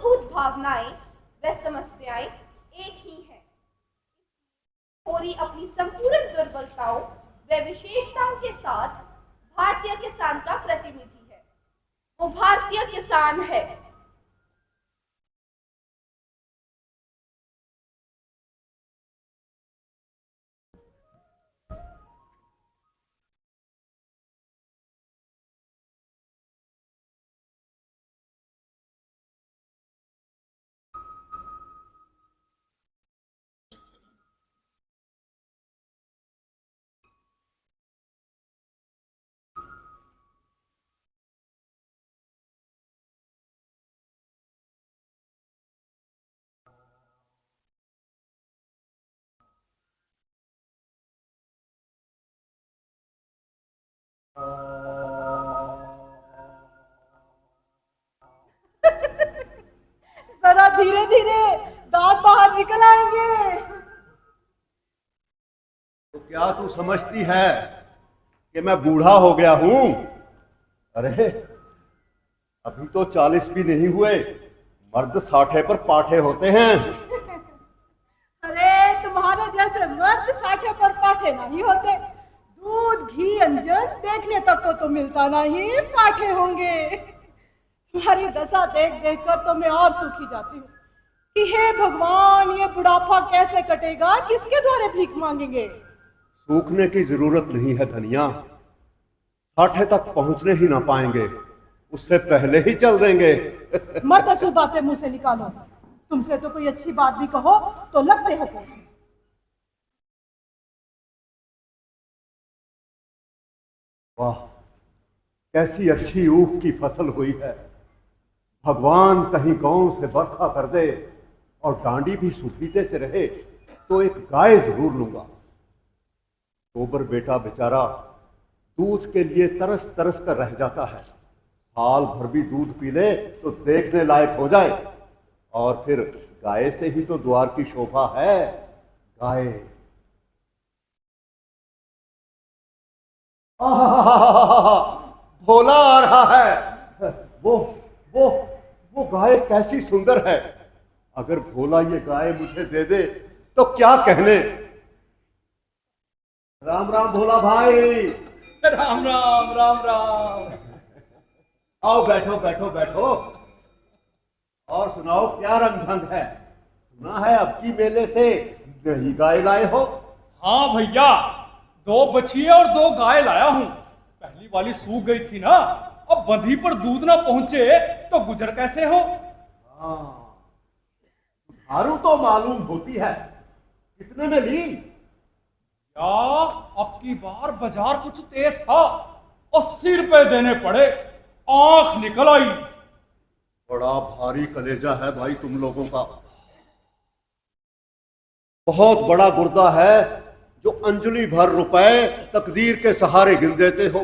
मूलभूत भावनाएं व समस्याएं एक ही हैं। होरी अपनी संपूर्ण दुर्बलताओं व विशेषताओं के साथ भारतीय किसान का प्रतिनिधि है। वो भारतीय किसान है। जरा धीरे धीरे दांत बाहर निकल आएंगे। तो क्या तू समझती है कि मैं बूढ़ा हो गया हूं? अरे अभी तो 40 भी नहीं हुए, मर्द 60 पर पाठे होते हैं। अरे तुम्हारे जैसे मर्द 60 पर पाठे नहीं होते। दूध घी अंजन देखने तक को तो मिलता नहीं, पाठे होंगे। तुम्हारी दशा देख देख कर तो मैं और सूखी जाती हूँ कि हे भगवान, ये बुढ़ापा कैसे कटेगा, किसके द्वारे भीख मांगेंगे। सूखने की जरूरत नहीं है धनिया, 60 तक पहुंचने ही ना पाएंगे, उससे पहले ही चल देंगे। मत अशुभ बातें मुंह से निकालो। तुमसे तो कोई अच्छी बात भी कहो तो लगते हो कोसे। वाह, कैसी अच्छी ऊख की फसल हुई है। भगवान कहीं गांव से बरखा कर दे और डांडी भी सुपीते से रहे तो एक गाय जरूर लूंगा। गोबर बेटा बेचारा दूध के लिए तरस तरस कर रह जाता है, साल भर भी दूध पी ले तो देखने लायक हो जाए। और फिर गाय से ही तो द्वार की शोभा है। गाय भोला आ रहा है। वो गाय कैसी सुंदर है। अगर भोला ये गाय मुझे दे दे तो क्या कहने। राम राम भोला भाई। राम राम राम राम। आओ बैठो बैठो बैठो। और सुनाओ क्या रंग ढंग है। सुना है अब की मेले से नई गाय लाए हो। हाँ भैया, 2 बछिए और 2 गाय लाया हूँ। पहली वाली सूख गई थी ना, अब बंधी पर दूध ना पहुंचे तो गुजर कैसे हो। हाँ, दारू तो मालूम होती है। कितने में ली? या अब की बार बाजार कुछ तेज था, 80 रुपए देने पड़े। आंख निकल आई। बड़ा भारी कलेजा है भाई तुम लोगों का। बहुत बड़ा गुर्दा है जो अंजलि भर रुपए तकदीर के सहारे गिन देते हो।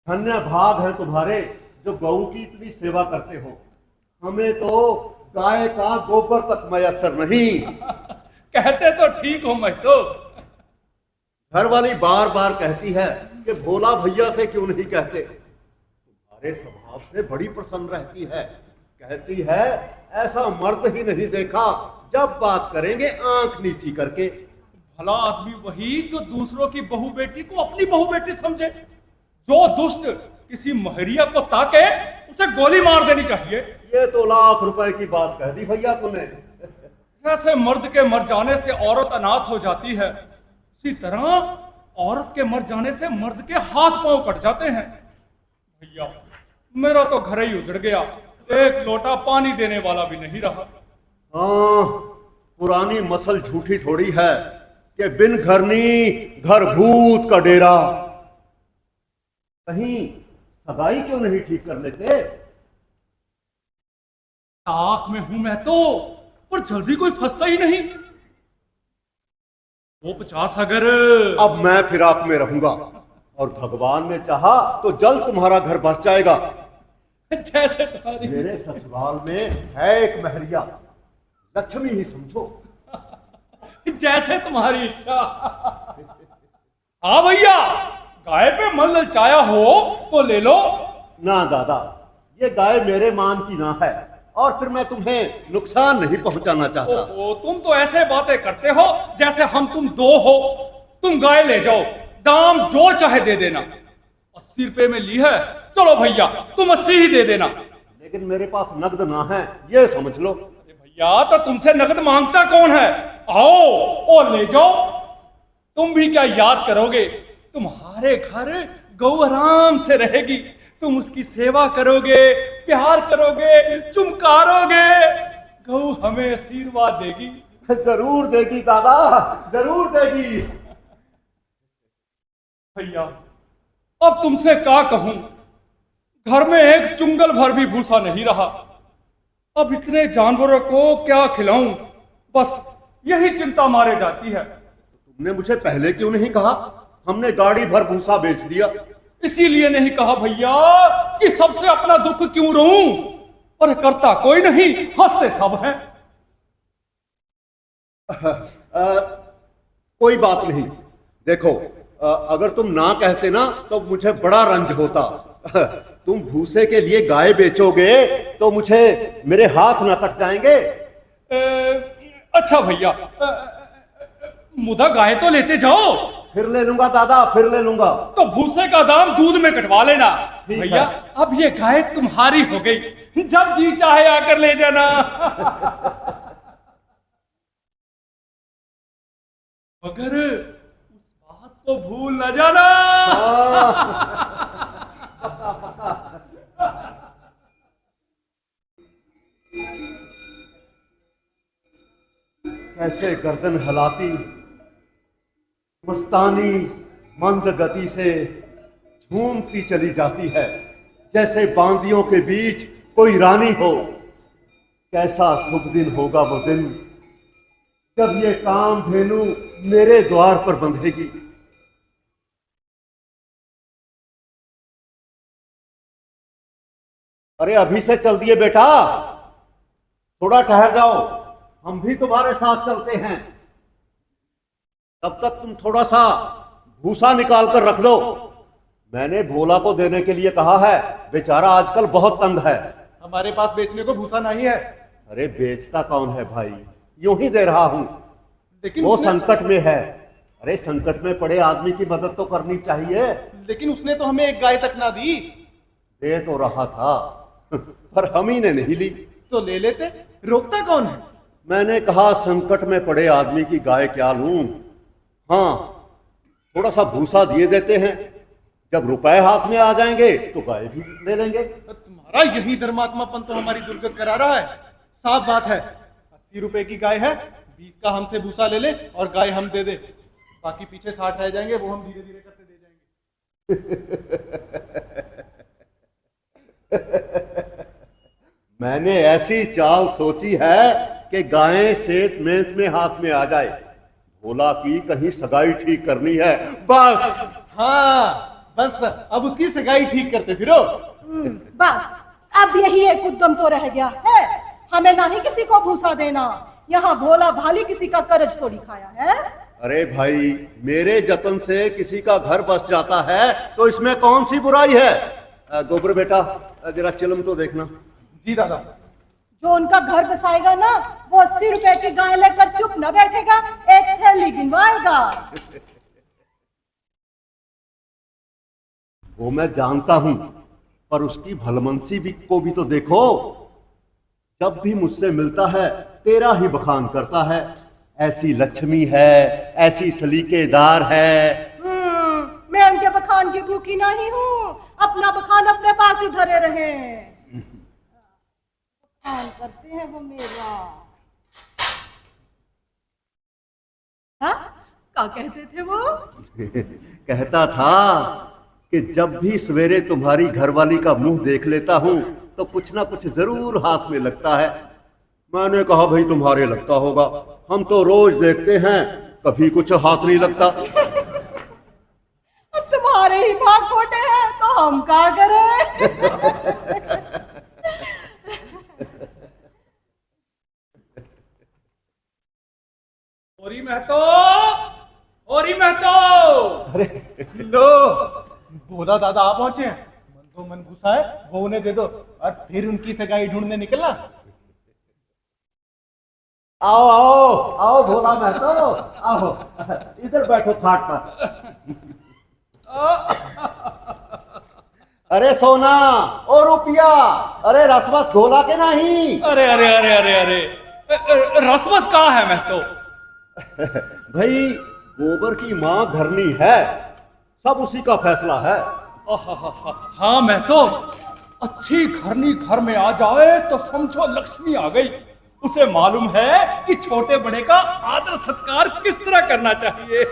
धन्य भाग है तुम्हारे जो गऊ की इतनी सेवा करते हो। हमें तो गाय का गोबर तक मयसर नहीं। कहते तो ठीक हो मैं तो। घर वाली बार बार कहती है कि भोला भैया से क्यों नहीं कहते। तुम्हारे स्वभाव से बड़ी प्रसन्न रहती है। कहती है ऐसा मर्द ही नहीं देखा, जब बात करेंगे आंख नीची करके। भला आदमी वही जो दूसरों की बहू बेटी को अपनी बहू बेटी समझे। जो दुष्ट किसी महरिया को ताके उसे गोली मार देनी चाहिए। ये तो लाख रुपए की बात कह दी भैया तुमने। जैसे मर्द के मर जाने से औरत अनाथ हो जाती है, उसी तरह औरत के मर जाने से मर्द के हाथ पांव कट जाते हैं। भैया मेरा तो घर ही उजड़ गया, एक लोटा पानी देने वाला भी नहीं रहा। हाँ, पुरानी मसल झूठी थोड़ी है कि बिन घरनी घर भूत का डेरा। कहीं सगाई क्यों नहीं ठीक कर लेते। ताक में हूं मैं तो, पर जल्दी कोई फंसता ही नहीं। वो 50 अगर। अब मैं फिराक में रहूंगा और भगवान ने चाहा तो जल्द तुम्हारा घर बस जाएगा। जैसे तुम्हारी। मेरे ससुराल में है एक महरिया, लक्ष्मी ही समझो। जैसे तुम्हारी इच्छा। हाँ भैया, गाय पे मन ललचाया हो तो ले लो। ना दादा, ये गाय मेरे मान की ना है और फिर मैं तुम्हें नुकसान नहीं पहुंचाना चाहता। ओ, तुम तो ऐसे बातें करते हो जैसे हम तुम दो हो। तुम गाय ले जाओ, दाम जो चाहे दे देना। 80 रुपए में ली है, चलो भैया तुम 80 ही दे देना। लेकिन मेरे पास नगद ना है, ये समझ लो। अरे भैया, तो तुमसे नगद मांगता कौन है? आओ और ले जाओ। तुम भी क्या याद करोगे? तुम्हारे घर गौ आराम से रहेगी, तुम उसकी सेवा करोगे, प्यार करोगे, चुमकारोगे, गौ हमें आशीर्वाद देगी। जरूर देगी दादा, जरूर देगी। भैया अब तुमसे क्या कहूं, घर में एक चुंगल भर भी भूसा नहीं रहा। अब इतने जानवरों को क्या खिलाऊं, बस यही चिंता मारे जाती है। तुमने मुझे पहले क्यों नहीं कहा? हमने गाड़ी भर भूसा बेच दिया। इसीलिए नहीं कहा भैया कि सबसे अपना दुख क्यों रहूं, पर करता कोई नहीं, हंसते सब हैं। कोई बात नहीं। देखो, अगर तुम ना कहते ना तो मुझे बड़ा रंज होता। तुम भूसे के लिए गाय बेचोगे तो मुझे मेरे हाथ ना कट जाएंगे। अच्छा भैया, मुदा गाय तो लेते जाओ। फिर ले लूंगा दादा, फिर ले लूंगा। तो भूसे का दाम दूध में कटवा लेना। ठीक भैया है। अब ये गाय तुम्हारी हो गई, जब जी चाहे आकर ले जाना। मगर उस बात को भूल न जाना। कैसे गर्दन हिलाती, मस्तानी मंद गति से झूमती चली जाती है, जैसे बांदियों के बीच कोई रानी हो। कैसा शुभ दिन होगा वो दिन जब ये काम धेनु मेरे द्वार पर बंधेगी। अरे अभी से चल दिए बेटा, थोड़ा ठहर जाओ, हम भी तुम्हारे साथ चलते हैं। तब तक तुम थोड़ा सा भूसा निकाल कर रख दो। मैंने भोला को देने के लिए कहा है, बेचारा आजकल बहुत तंग है। हमारे पास बेचने को भूसा नहीं है। अरे बेचता कौन है भाई, यूं ही दे रहा हूं। लेकिन वो उसने- संकट में है। अरे संकट में पड़े आदमी की मदद तो करनी चाहिए। लेकिन उसने तो हमें एक गाय तक ना दी। दे तो रहा था पर हम ही ने नहीं ली। तो ले लेते, रोकता कौन है? मैंने कहा संकट में पड़े आदमी की गाय क्या लूं। हाँ, थोड़ा सा भूसा दिए देते हैं, जब रुपए हाथ में आ जाएंगे तो गाय भी ले लेंगे। तुम्हारा यही धर्मात्मापन तो हमारी दुर्गत करा रहा है। साफ बात है, 80 रुपए की गाय है, 20 का हमसे भूसा ले ले और गाय हम दे दे। बाकी पीछे 60 रह जाएंगे, वो हम धीरे धीरे करते दे जाएंगे। मैंने ऐसी चाल सोची है कि गायें सेत मेंत में हाथ में आ जाए। भोला की कहीं सगाई ठीक करनी है बस। हाँ बस, अब उसकी सगाई ठीक करते फिरो। बस अब यही एक उद्यम तो रह गया है, हमें ना ही किसी को भूसा देना। यहाँ भोला भाली किसी का कर्ज तो दिखाया है। अरे भाई, मेरे जतन से किसी का घर बस जाता है तो इसमें कौन सी बुराई है। गोबर बेटा, जरा चिलम तो देखना। जी दादा। जो उनका घर बसाएगा ना, वो 80 रुपए की गाय लेकर चुप न बैठेगा, एक थैली गिनवाएगा। वो मैं जानता हूं, पर उसकी भलमनसी भी को भी तो देखो। जब भी मुझसे मिलता है तेरा ही बखान करता है। ऐसी लक्ष्मी है, ऐसी सलीकेदार है। मैं उनके बखान की भूखी नहीं हूँ, अपना बखान अपने पास ही धरे रहे। बखान करते हैं वो मेरा। हाँ, क्या कहते थे वो? कहता था कि जब भी सवेरे तुम्हारी घरवाली का मुंह देख लेता हूं तो कुछ ना कुछ जरूर हाथ में लगता है। मैंने कहा भाई तुम्हारे लगता होगा, हम तो रोज देखते हैं, कभी कुछ हाथ नहीं लगता। अब तुम्हारे ही भाग खोटे हैं तो हम क्या करें? ओरी महतो, ओरी महतो। अरे लो, भोला दादा आ पहुंचे हैं। जो मन भूसा है वो उन्हें दे दो और फिर उनकी सगाई ढूंढने निकलना। आओ आओ आओ भोला महतो, आओ इधर बैठो खाट पर। अरे सोना ओ रुपया, अरे रसवस घोला के नहीं। अरे अरे अरे अरे अरे रसवस कहाँ है महतो? भाई गोबर की माँ घरनी है, सब उसी का फैसला है। हाँ महतो, अच्छी घरनी घर में आ जाए तो समझो लक्ष्मी आ गई। उसे मालूम है कि छोटे बड़े का आदर सत्कार किस तरह करना चाहिए।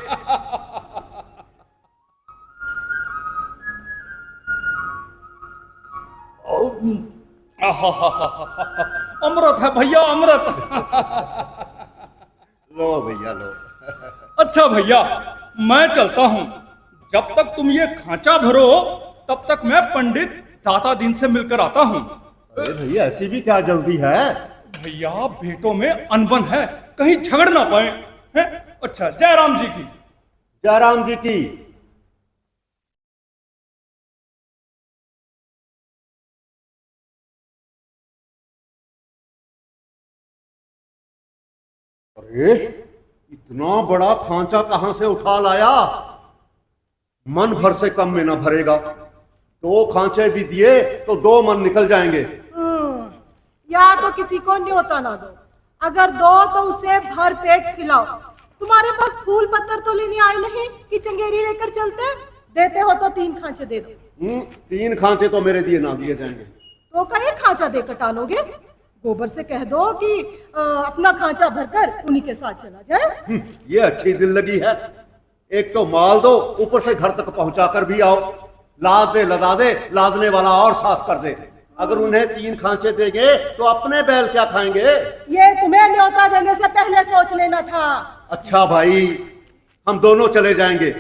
अमृत है भैया, अमृत। लो भैया लो। अच्छा भैया, मैं चलता हूँ। जब तक तुम ये खांचा भरो तब तक मैं पंडित दाता दिन से मिलकर आता हूँ। अरे भैया ऐसी भी क्या जल्दी है? भैया बेटों में अनबन है, कहीं झगड़ ना पाए हैं? अच्छा, जयराम जी की। जयराम जी की। अरे इतना बड़ा खांचा कहां से उठा लाया? मन भर से कम में ना भरेगा। 2 खांचे भी दिए तो 2 मन निकल जाएंगे। या तो किसी को न्योता ना दो, अगर दो तो उसे भर पेट खिलाओ। तुम्हारे पास फूल पत्तर तो लेने आए नहीं कि चंगेरी लेकर चलते? देते हो तो 3 खांचे दे दो। 3 खांचे तो मेरे दिए ना दिए जाएंगे। तो का एक खांचा देकर टालोगे? गोबर से कह दो कि अपना खांचा भरकर उन्हीं के साथ चला जाए। ये अच्छी दिल लगी है। एक तो माल दो, ऊपर से घर तक पहुंचा कर भी आओ। लाद दे लदा दे, लादने वाला और साथ कर दे। अगर उन्हें 3 खांचे देंगे तो अपने बैल क्या खाएंगे? ये तुम्हें न्योता देने से पहले सोच लेना था। अच्छा भाई, हम दोनों चले जाएंगे।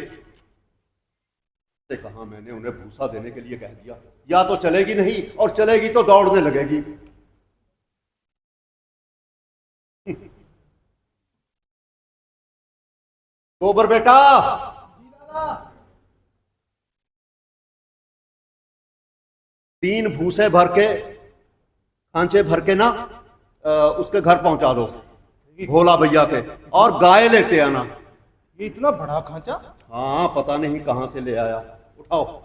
कहा मैंने उन्हें भूसा देने के लिए कह दिया। या तो चलेगी नहीं, और चलेगी तो दौड़ने लगेगी। गोबर बेटा, 3 भूसे भर के, खांचे भर के ना उसके घर पहुंचा दो, भोला भैया के। और गाय लेते आना। ये इतना बड़ा खांचा? हाँ, पता नहीं कहां से ले आया। उठाओ।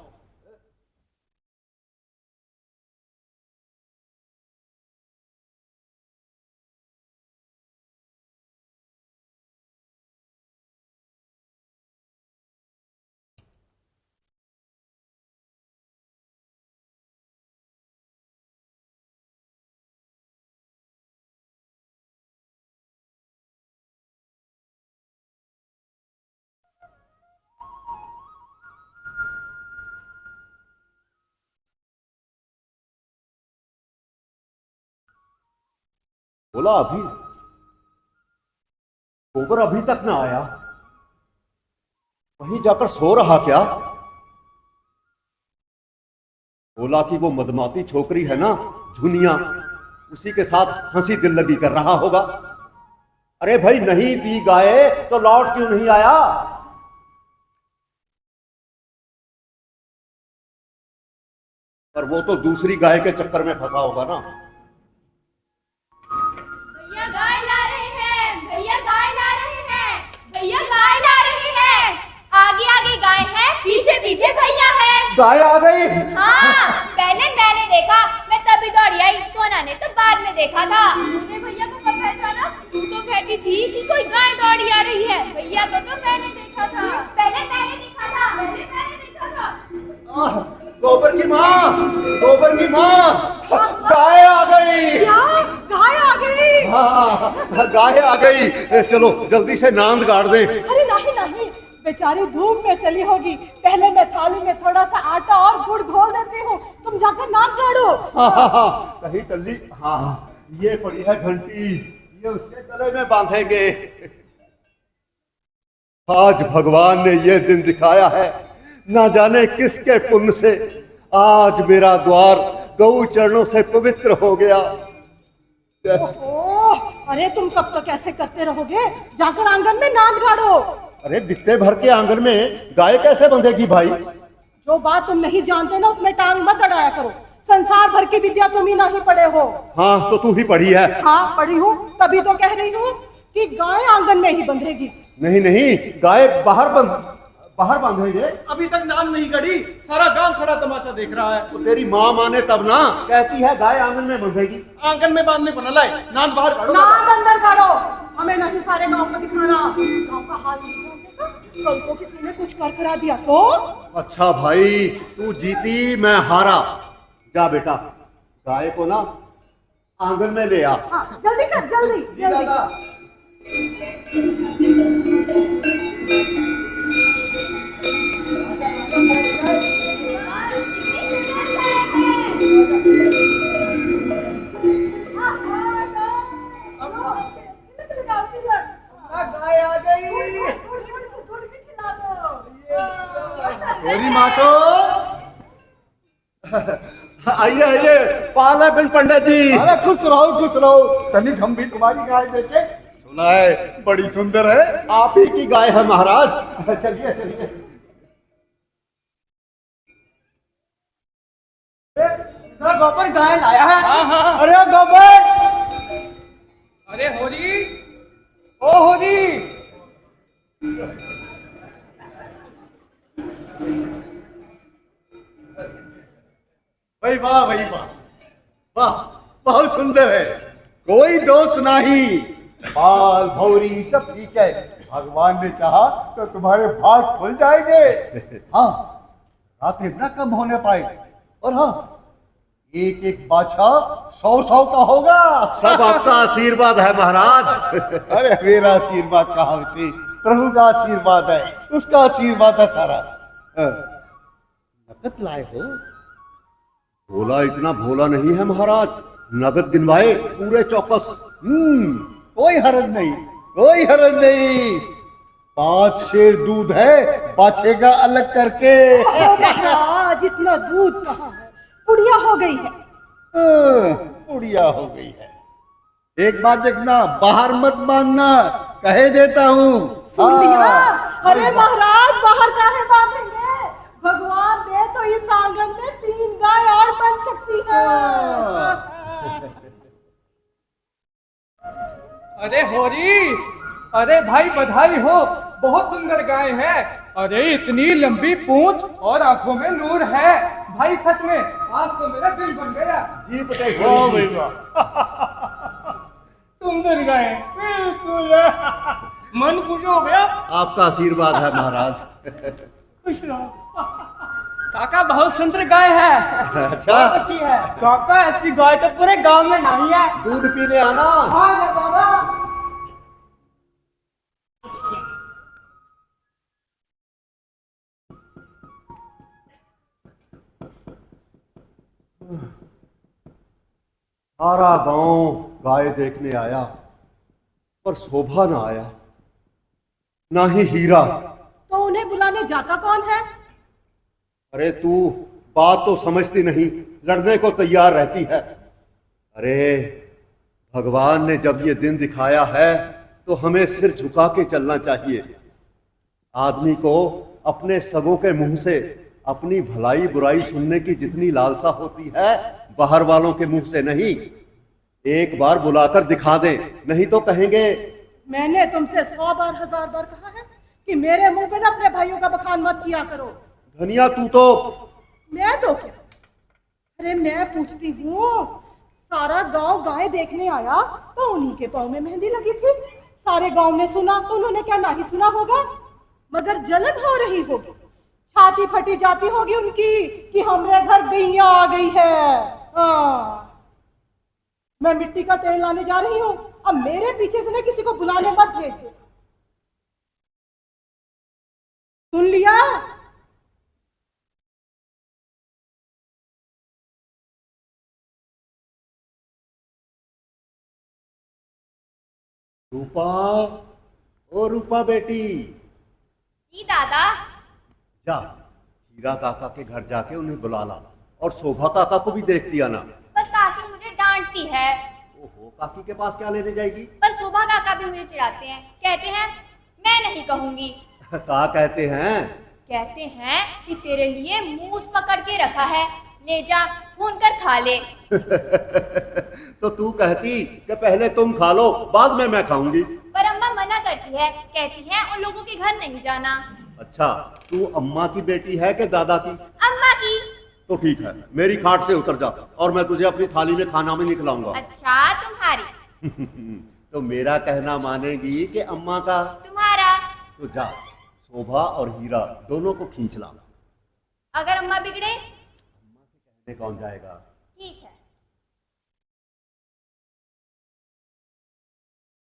बोला अभी गोबर अभी तक ना आया? वहीं जाकर सो रहा क्या? बोला कि वो मदमाती छोकरी है ना, झुनिया, उसी के साथ हंसी दिल लगी कर रहा होगा। अरे भाई, नहीं दी गाय तो लौट क्यों नहीं आया? पर वो तो दूसरी गाय के चक्कर में फंसा होगा ना। भैया गाय ला रहे हैं, भैया गाय ला रहे हैं, भैया गाय ला रहे हैं। आगे आगे गाय है, पीछे पीछे भैया है। गाय आ गई? हाँ, पहले मैंने देखा, मैं तभी दौड़ी आई। सोना ने तो बाद में देखा था। तूने भैया को कब पहचाना? तू तो कहती थी कि कोई गाय दौड़ी आ रही है। भैया को तो मैंने देखा था। पहले मैंने देखा था, पहले मैंने देखा था। गोबर की माँ, गोबर की माँ, गाय आ गई। क्या? गाय आ गई? हाँ, गाय आ गई। चलो जल्दी से नांद गाड़ दे। अरे नहीं नहीं, बेचारी धूप में चली होगी। पहले मैं थाली में थोड़ा सा आटा और गुड़ घोल देती हूँ, तुम जाकर नाक गाड़ो। हाँ, कहीं टल्ली। हाँ, ये पड़ी है घंटी, ये उसके गले में बांधेंगे। आज भगवान ने ये दिन दिखाया है, ना जाने किसके पुण्य से आज मेरा द्वार गौ चरणों से पवित्र हो गया। ओह, अरे तुम कब तक ऐसे करते रहोगे? जाकर आंगन में नाद गाड़ो। अरे बित्ते भर के आंगन में गाय कैसे बंधेगी भाई? जो बात तुम नहीं जानते ना उसमें टांग मत अड़ाया करो। संसार भर की विद्या तुम ही नहीं पढ़े हो। हाँ तो तू ही पढ़ी है। हाँ पढ़ी हूँ, तभी तो कह रही हूँ कि गाय आंगन में ही बंधेगी। नहीं नहीं, गाय बाहर बांधेंगे। अभी तक नाम नहीं गढ़ी, सारा गांव खड़ा तमाशा देख रहा है। तो तेरी माँ माने तब ना, कहती है गाय आंगन में बंधेगी। आंगन में बांधने को न लाए, नाम बाहर काढ़ो। नाम अंदर काढ़ो, हमें नहीं सारे गांव को दिखाना। गांव का हाल नहीं जानते का? कल को किसी ने कुछ कर करा दिया तो? अच्छा भाई, तू जीती मैं हारा। जा बेटा, गाय को ना आंगन में ले आ। हाँ, जल्दी कर, जल्दी जल्दी। गाय आ गई। मेरी माँ तो आइए आइए, पालागन पंडित जी। अरे खुश रहो। तनिक हम भी तुम्हारी गाय देखे। सुना है बड़ी सुंदर है। आप ही की गाय है महाराज। चलिए चलिए। गोबर गाय लाया है। हाँ। अरे गोबर, अरे होरी, ओ होरी। भाई वाह भाई वाह, वाह बहुत सुंदर है, कोई दोष नहीं। बाल भौरी सब ठीक है, भगवान ने चाहा तो तुम्हारे भाग खुल जाएंगे। हाँ, रातें न कम होने पाए। और हाँ, एक एक बादशाह 100 का होगा। सब आपका आशीर्वाद है महाराज। अरे मेरा आशीर्वाद कहाँ होती, प्रभु का आशीर्वाद है, उसका आशीर्वाद है सारा। नकद लाए हो? भोला इतना भोला नहीं है महाराज, नगद गिनवाए पूरे चौकस। कोई हरज नहीं, कोई हरज नहीं। 5 शेर दूध है, बाछेगा अलग करके। महाराज इतना दूध कहाँ है, पुड़िया हो गई है। पुड़िया हो गई है। एक बात देखना, बाहर मत बांधना, कहे देता हूँ। सुन लिया? अरे महाराज बाहर काहे बांधेंगे, भगवान दे तो इस आंगन में 3 गाय और बन सकती है। अरे होरी, अरे भाई बधाई हो, बहुत सुंदर गाय है। अरे इतनी लंबी पूंछ और आंखों में नूर है। भाई सच में आज तो मेरा दिल बन गया। जी बताइए। सुंदर गाय, बिल्कुल मन खुश हो गया। आपका आशीर्वाद है महाराज। खुश रहो। काका बहुत सुंदर गाय है। अच्छा, अच्छी है। काका ऐसी गाय तो पूरे गांव में नहीं है। दूध पीने आना। हाँ बाबा। सारा गांव गाय देखने आया, पर शोभा ना आया, ना ही हीरा। तो उन्हें बुलाने जाता कौन है? अरे तू बात तो समझती नहीं, लड़ने को तैयार रहती है। अरे भगवान ने जब ये दिन दिखाया है तो हमें सिर झुका के चलना चाहिए। आदमी को अपने सगों के मुंह से अपनी भलाई बुराई सुनने की जितनी लालसा होती है, बाहर वालों के मुंह से नहीं। एक बार बुलाकर दिखा दें, नहीं तो कहेंगे। मैंने तुमसे 100 बार 1000 बार कहा है कि मेरे मुंह पे ना अपने भाइयों का बखान मत किया करो। धनिया तू तो। मैं तो क्या, अरे मैं पूछती हूँ, सारा गांव गाय देखने आया तो उन्हीं के पाँव में मेहंदी लगी थी। सारे गांव ने सुना तो उन्होंने क्या नहीं सुना होगा, मगर जलन हो रही होगी, छाती फटी जाती होगी उनकी कि हमारे घर गैया आ गई है। हाँ, मैं मिट्टी का तेल लाने जा रही हूँ, अब मेरे पीछे से ना किसी को बुलाने मत भेज दे। सुन लिया? रूपा, ओ रूपा बेटी। जी दादा। जा हीरा काका के घर जाके उन्हें बुला ला, और शोभा काका को भी देख दिया ना। पर काकी मुझे डांटती है। ओहो, काकी के पास क्या लेने जाएगी? पर शोभा काका भी मुझे चिढ़ाते हैं, कहते हैं मैं नहीं कहूंगी। क्या कहते हैं? कहते हैं कि तेरे लिए मूस पकड़ के रखा है, ले जा भून कर खा ले। तो तू कहती कि पहले तुम खा लो, बाद में मैं खाऊंगी। पर अम्मा मना करती है, कहती है उन लोगों के घर नहीं जाना। अच्छा, तू अम्मा की बेटी है कि दादा की? अम्मा की। तो ठीक है, मेरी खाट से उतर जा और मैं तुझे अपनी थाली में खाना भी नहीं खिलाऊंगा। अच्छा, तुम्हारी। तो मेरा कहना मानेगी कि अम्मा का? तुम्हारा। तो जा, शोभा और हीरा दोनों को खींच ला। अगर अम्मा बिगड़े? अम्मा से कहने कौन जाएगा? ठीक है।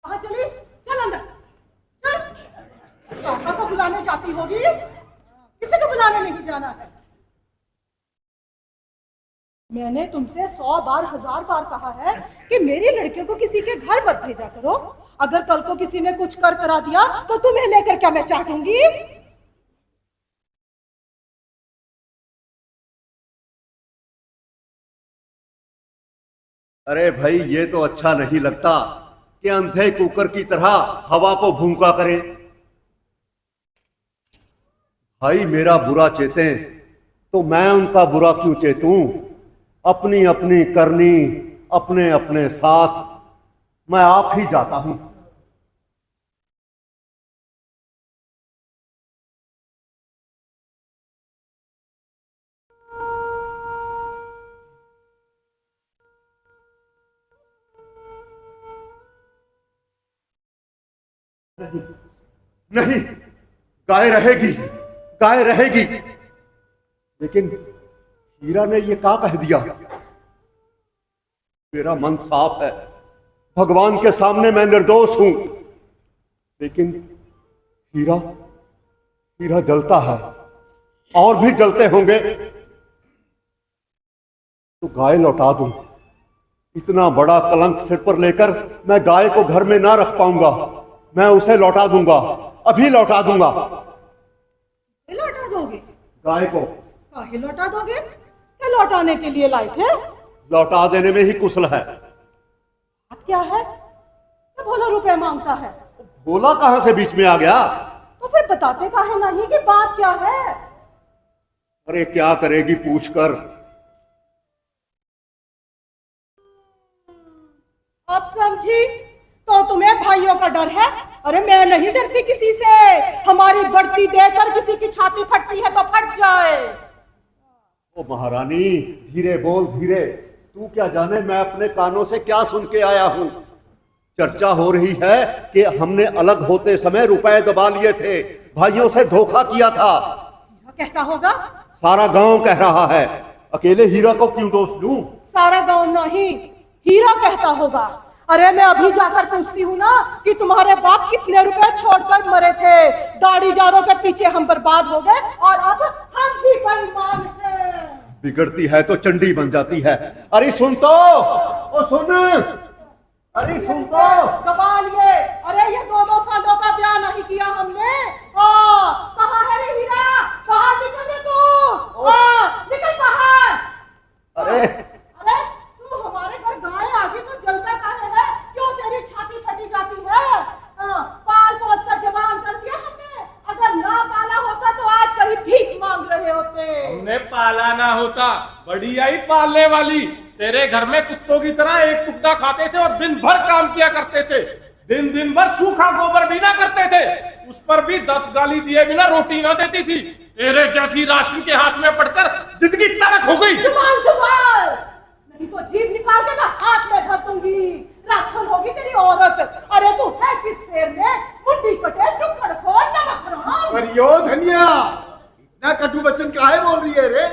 कहाँ चली? चल अंदर चल। काका को बुलाने जाती होगी, किसी को बुलाने नहीं जाना है। मैंने तुमसे 100 बार 1000 बार कहा है कि मेरी लड़कियों को किसी के घर मत भेजा करो। अगर कल को किसी ने कुछ कर करा दिया तो तुम्हें लेकर क्या मैं चाटूंगी? अरे भाई, ये तो अच्छा नहीं लगता कि अंधे कुकर की तरह हवा को भूंका करे। भाई मेरा बुरा चेतें तो मैं उनका बुरा क्यों चेतूं? अपनी अपनी करनी, अपने अपने साथ, मैं आप ही जाता हूं। नहीं, गाय रहेगी, गाय रहेगी। लेकिन हीरा ने ये क्या कह दिया? मेरा मन साफ है, भगवान के सामने मैं निर्दोष हूं। लेकिन हीरा, हीरा जलता है, और भी जलते होंगे। तो गाय लौटा दूं। इतना बड़ा कलंक सिर पर लेकर मैं गाय को घर में ना रख पाऊंगा। मैं उसे लौटा दूंगा, अभी लौटा दूंगा। लौटा दोगे? गाय को। काहे लौटा दोगे? क्या लौटाने के लिए लाए थे? लौटा देने में ही कुशल है। बात क्या है? क्या भोला रुपए मांगता है? भोला कहां से बीच में आ गया? तो फिर बताते काहे नहीं कि बात क्या है? अरे क्या करेगी पूछकर? अब समझी? तो तुम्हें भाइयों का डर है? अरे मैं नहीं डरती किसी से। हमारी बढ़ती देखकर किसी की छाती फटती है तो फट जाए। ओ महारानी, धीरे बोल, धीरे। तू क्या जाने मैं अपने कानों से क्या सुन के आया हूं। चर्चा हो रही है कि हमने अलग होते समय रुपए दबा लिए थे, भाइयों से धोखा किया था। कहता होगा? सारा गांव कह रहा है, अकेले हीरा को क्यों दोष दूं? सारा गांव नहीं, हीरा कहता होगा। अरे मैं अभी जाकर पूछती हूँ ना कि तुम्हारे बाप कितने रुपए छोड़कर मरे थे। दाढ़ी जारों के पीछे हम बर्बाद हो गए और अब हम भी बेईमान हैं। बिगड़ती है तो चंडी बन जाती है। अरे सुन तो, ओ सुन, अरे सुन तो। दबा लिए। अरे ये 2-2 सालों का ब्याह नहीं किया हमने। कहाँ है रे हीरा? बाहर निकल रे तू। निकल बाहर। अरे तू हमारे घर गाय आ गई तो जलता काहे है? क्यों तेरी छाती फटी जाती है? पाल पोस कर जवान कर दिया हमने। अगर ना पाला होता तो आज कहीं भीख मांग रहे होते। हमने पाला ना होता, बड़ी आई पालने वाली। तेरे घर में कुत्तों की तरह एक टुकड़ा खाते थे और दिन भर काम किया करते थे। दिन भर सूखा गोबर भी ना करते थे, उस पर भी 10 गाली दिए बिना रोटी ना देती थी। तेरे जैसी राशि के हाथ में पड़कर जिंदगी तलख हो गई। जुबान संभाल, नहीं तो जीभ निकाल के ना हाथ में धर दूंगी। राक्षस होगी तेरी औरत। अरे तू है किस फेर में? मुंडी कटे टुकड़ को नमक हराम। पर यो धनिया, इतना कटु वचन काहे बोल रही है रे?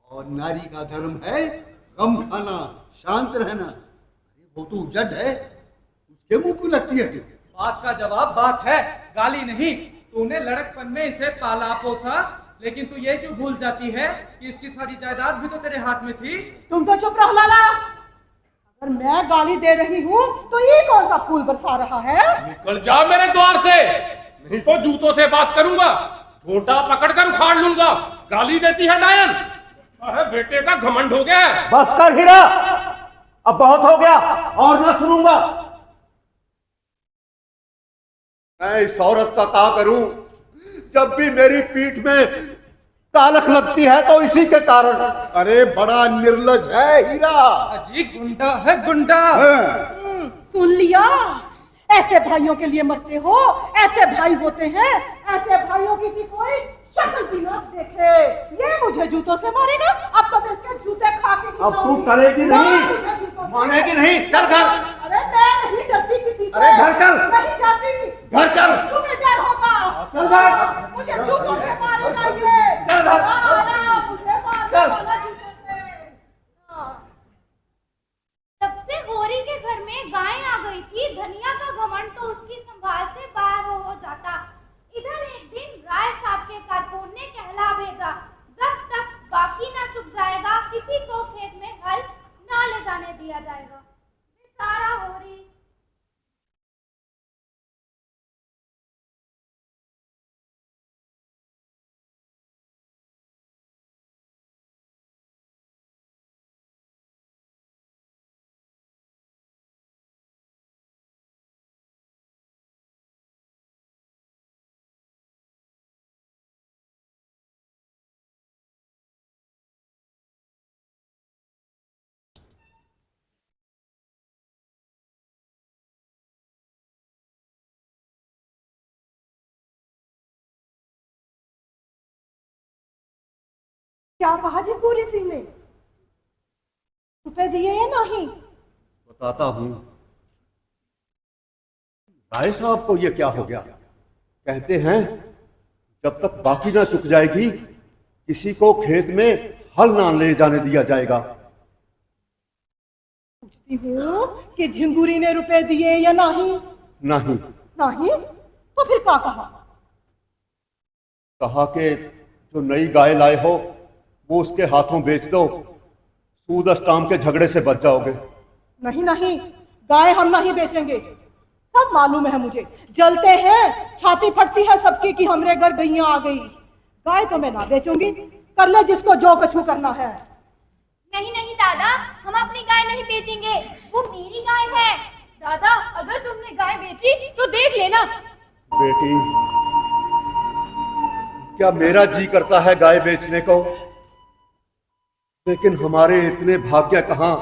और नारी का धर्म है गम खाना, शांत रहना। अरे वो तो जड है, उसके मुंह क्यों लगती है? बात का जवाब बात है, गाली नहीं। तूने लड़कपन में इसे पाला पोसा, लेकिन तू ये क्यों भूल जाती है कि इसकी सारी जायदाद भी तो तेरे हाथ में थी। तुम तो चुप रहो लाला। अगर मैं गाली दे रही हूँ तो ये कौन सा फूल बरसा रहा है? निकल जा मेरे द्वार से, नहीं तो जूतों से बात करूंगा, झोटा पकड़कर उखाड़ लूंगा। गाली देती है नायन। अरे बेटे का घमंड हो गया है। बस कर हीरा, अब बहुत हो गया और ना सुनूंगा। मैं इस औरत का क्या करूं जब भी मेरी पीठ में कालख लगती है तो इसी के कारण। अरे बड़ा निर्लज है हीरा। अजी गुंडा है गुंडा। सुन लिया, ऐसे भाइयों के लिए मरते हो। ऐसे भाई होते हैं, ऐसे भाइयों की कोई शक्ल भी ना देखे। ये मुझे जूतों से मारेगा, अब तो मैं इसके जूते खा के अब तू टलेगी नहीं, मानेगी नहीं। चल घर। अरे मैं नहीं डरती किसी से। अरे घर चल। नहीं जाती। घर चल। तुम्हें डर होगा। चल घर। मुझे जूतों से मारेगा ये। चल घर। मुझे मारने वाला जूतों से। हाँ। तब से होरी के घर में गाय आ गई थी, धनिया का घमंड तो उसकी संभाल से बाहर हो जाता। इधर एक दिन राय साहब के कारकुन ने कहला भेजा, जब तक बाकी ना चुक जाएगा किसी को खेत में हल ना ले जाने दिया जाएगा। बेचारा होरी। क्या कहा जी पूरी सी ने? रुपए दिए या नहीं? बताता हूं। राय साहब को ये क्या हो गया? कहते हैं जब तक बाकी ना चुक जाएगी किसी को खेत में हल ना ले जाने दिया जाएगा। पूछती हूँ कि झिंगुरी ने रुपए दिए या नहीं? नहीं। नहीं? तो फिर क्या कहा? कहा कि जो नई गाय लाए हो वो उसके हाथों बेच दो, सूद अस्टाम के झगड़े से बच जाओगे। नहीं नहीं, गाय हम नहीं बेचेंगे। सब मालूम है मुझे, जलते हैं, छाती फटती है सबकी कि हमरे घर गैया आ गई। गाय तो मैं ना बेचूंगी, कर ले जिसको जो कछु करना है। नहीं नहीं दादा, हम अपनी गाय नहीं बेचेंगे, वो मेरी गाय है। दादा अगर तुमने गाय बेची तो देख लेना। बेटी, क्या मेरा जी करता है गाय बेचने को, लेकिन हमारे इतने भाग्य कहां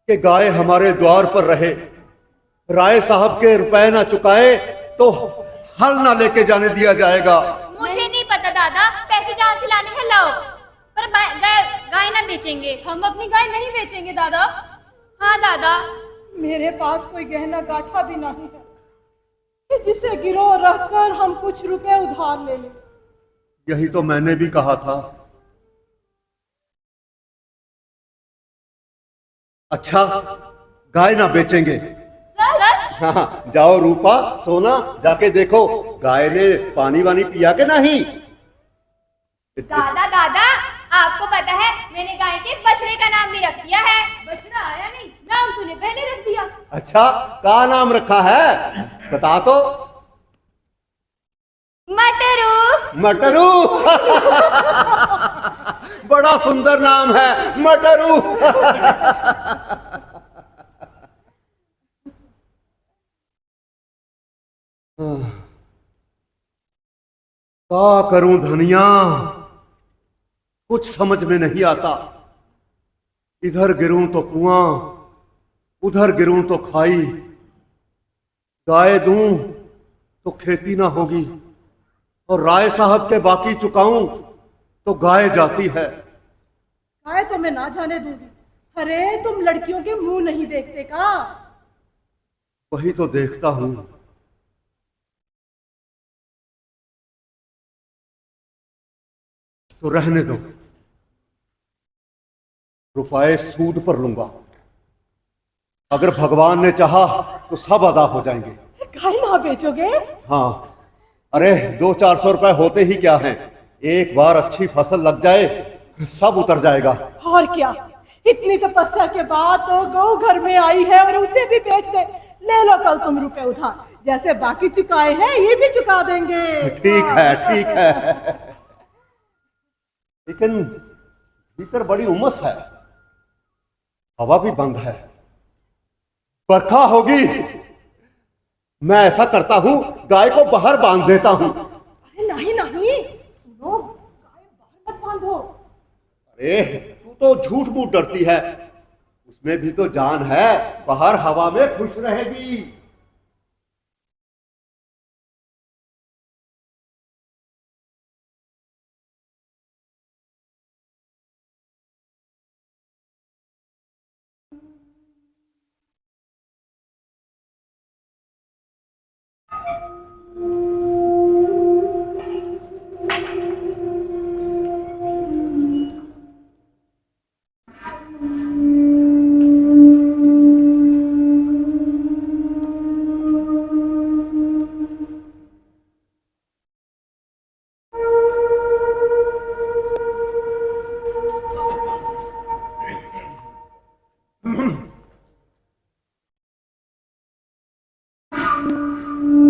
कि गाय हमारे द्वार पर रहे। राय साहब के रुपए ना चुकाए तो हल ना लेके जाने दिया जाएगा। मुझे नहीं पता दादा, पैसे जहाँ से लाने हैं लाओ, पर गाय ना बेचेंगे। हम अपनी गाय नहीं बेचेंगे दादा। हाँ दादा। मेरे पास कोई गहना गाठा भी नहीं है कि जिसे गिरो रखकर हम कुछ रुपए उधार ले लें। यही तो मैंने भी कहा था। अच्छा, गाय ना बेचेंगे। सच? हाँ, जाओ रूपा सोना, जाके देखो गाय ने पानी वानी पिया के नहीं। दादा दादा, आपको पता है मैंने गाय के बछड़े का नाम भी रख दिया है। बछड़ा आया नहीं, नाम तूने पहले रख दिया। अच्छा, क्या नाम रखा है बता तो। मटरू। मटरू। बड़ा सुंदर नाम है, मटरू। क्या करूं धनिया, कुछ समझ में नहीं आता। इधर गिरूं तो कुआं, उधर गिरूं तो खाई। गाय दूं तो खेती ना होगी, और राय साहब के बाकी चुकाऊं तो गाय जाती है। गाय तो मैं ना जाने दूंगी। अरे तुम लड़कियों के मुंह नहीं देखते का? वही तो देखता हूं। तो रहने दो, रुपए सूद पर लूंगा। अगर भगवान ने चाहा तो सब अदा हो जाएंगे। गाय ना बेचोगे? हाँ, अरे 200-400 रुपए होते ही क्या हैं, एक बार अच्छी फसल लग जाए सब उतर जाएगा। और क्या, इतनी तपस्या के बाद तो गौ घर में आई है और उसे भी बेच दे। ले लो कल तुम रुपए उधार, जैसे बाकी चुकाए हैं ये भी चुका देंगे। ठीक है ठीक है, लेकिन भीतर बड़ी उमस है, हवा भी बंद है, बरखा होगी। मैं ऐसा करता हूं, गाय को बाहर बांध देता हूं। नहीं नहीं, सुनो, गाय बाहर मत बांधो। अरे तू तो झूठ मूठ डरती है, उसमें भी तो जान है, बाहर हवा में खुश रहेगी।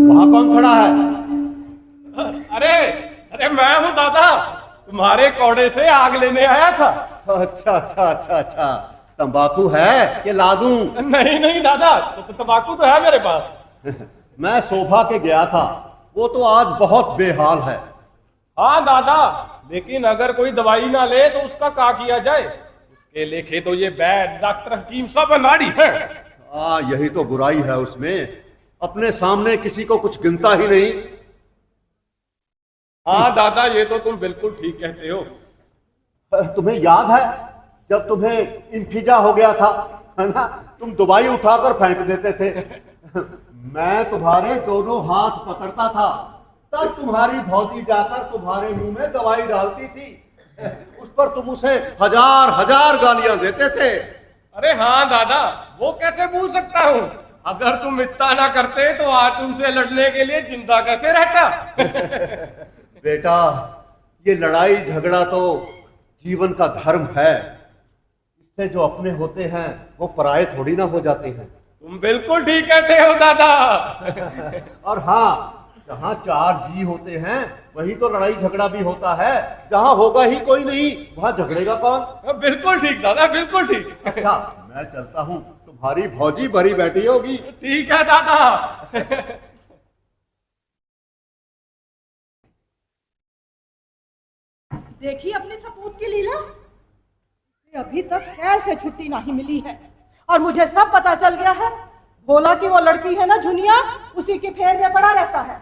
वहां कौन खड़ा है? अरे अरे मैं हूँ दादा, तुम्हारे कौड़े से आग लेने आया था। अच्छा अच्छा अच्छा अच्छा, तंबाकू है कि ला दूं? नहीं नहीं दादा, तंबाकू तो है मेरे पास। मैं शोभा के गया था, वो तो आज बहुत बेहाल है। हाँ दादा, लेकिन अगर कोई दवाई ना ले तो उसका क्या किया जाए? उसके लेखे तो ये वैद्य डॉक्टर हकीम सब अनाड़ी है। यही तो बुराई है उसमें, अपने सामने किसी को कुछ गिनता ही नहीं। हाँ दादा, ये तो तुम बिल्कुल ठीक कहते हो। तुम्हें याद है जब तुम्हें इंफिजा हो गया था, है ना, तुम दवाई उठाकर फेंक देते थे। मैं तुम्हारे दोनों हाथ पकड़ता था, तब तुम्हारी भौजी जाकर तुम्हारे मुंह में दवाई डालती थी, उस पर तुम उसे हजार हजार गालियां देते थे। अरे हाँ दादा, वो कैसे भूल सकता हूँ। अगर तुम इतना ना करते तो आज तुमसे लड़ने के लिए जिंदा कैसे रहता। बेटा, ये लड़ाई झगड़ा तो जीवन का धर्म है, इससे जो अपने होते हैं वो पराये थोड़ी ना हो जाते हैं। तुम बिल्कुल ठीक कहते हो दादा। और हाँ, जहाँ चार जी होते हैं वही तो लड़ाई झगड़ा भी होता है, जहाँ होगा ही कोई नहीं वहाँ झगड़ेगा कौन? बिल्कुल ठीक दादा, बिल्कुल ठीक। अच्छा, मैं चलता हूँ, तुम्हारी भौजी भरी बैठी होगी। ठीक है दादा। देखिए अपने सपूत की लीला, अभी तक सैल से छुट्टी नहीं मिली है और मुझे सब पता चल गया है। बोला कि वो लड़की है ना झुनिया, उसी के फेर में पड़ा रहता है।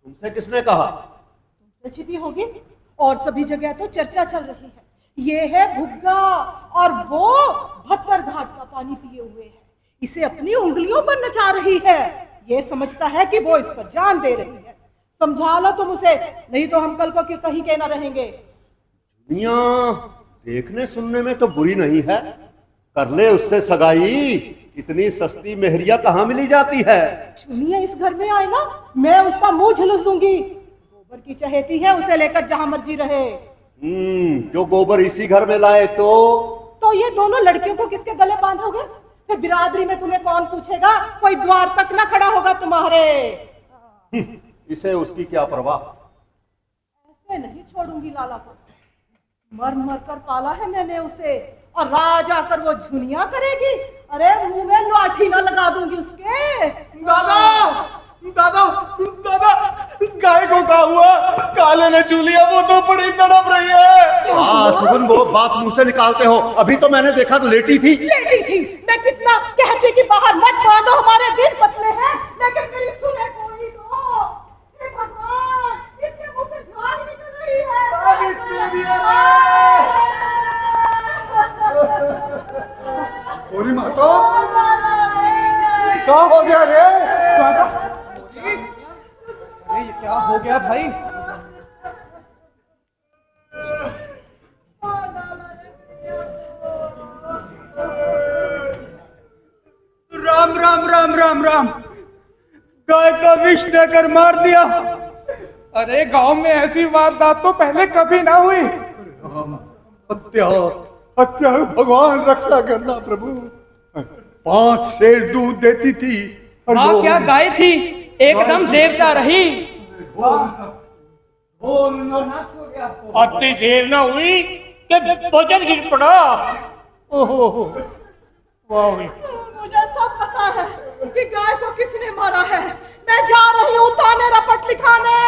तुमसे किसने कहा? तुमसे छिपी होगी, और सभी जगह तो चर्चा चल रही है। ये है भुग्गा और वो भत्तर घाट का पानी पिए हुए है, इसे अपनी उंगलियों पर नचा रही है। ये समझता है कि वो इस पर जान दे रही है। समझा लो तुम उसे, नहीं तो हम कल को क्यों कहीं के ना रहेंगे। दुनिया देखने सुनने में तो बुरी नहीं है, कर ले उससे सगाई। इतनी सस्ती मेहरिया कहाँ मिली जाती है? चुनिया इस घर में आए ना, मैं उसका मुंह झुलस दूंगी। गोबर की चहेती है, उसे लेकर जहां मर्जी रहे। जो गोबर इसी घर में लाए तो ये दोनों लड़कियों को किसके गले बांधोगे? फिर बिरादरी में तुम्हें कौन पूछेगा? कोई द्वार तक ना खड़ा होगा तुम्हारे। इसे उसकी क्या परवाह। ऐसे नहीं छोड़ूंगी लाला को, मर मर कर पाला है मैंने उसे, और राज आकर वो झुनिया करेगी। अरे मुंह में लाठी ना लगा दूंगी उसके। दादा दादा दादा, गाय को क्या हुआ? काले ने छू लिया, वो तो बड़ी तड़प रही है। सुगन, वो बात मुंह से निकालते हो? अभी तो मैंने देखा तो लेटी थी। मैं कितना कहती कि बाहर मत बांधो, हमारे दिल पतले हैं, लेकिन मेरी सुने कोई तो। हे भगवान, इसके मुंह से झाग निकल रही गोरी महतो, क्या हो गया रे? अरे ये क्या हो गया भाई? राम राम राम राम राम, गाय का विष देकर मार दिया। अरे गांव में ऐसी वारदात तो पहले कभी ना हुई। हत्या हत्या, भगवान रक्षा करना प्रभु। 5 सेर दूध देती थी, माँ क्या गाय थी, एकदम देवता रही। अति देर न हुई कि भोजन गिर पड़ा। ओहो वाह, मुझे सब पता है कि गाय को किसने मारा है, मैं जा रही हूँ थाने रपट लिखाने।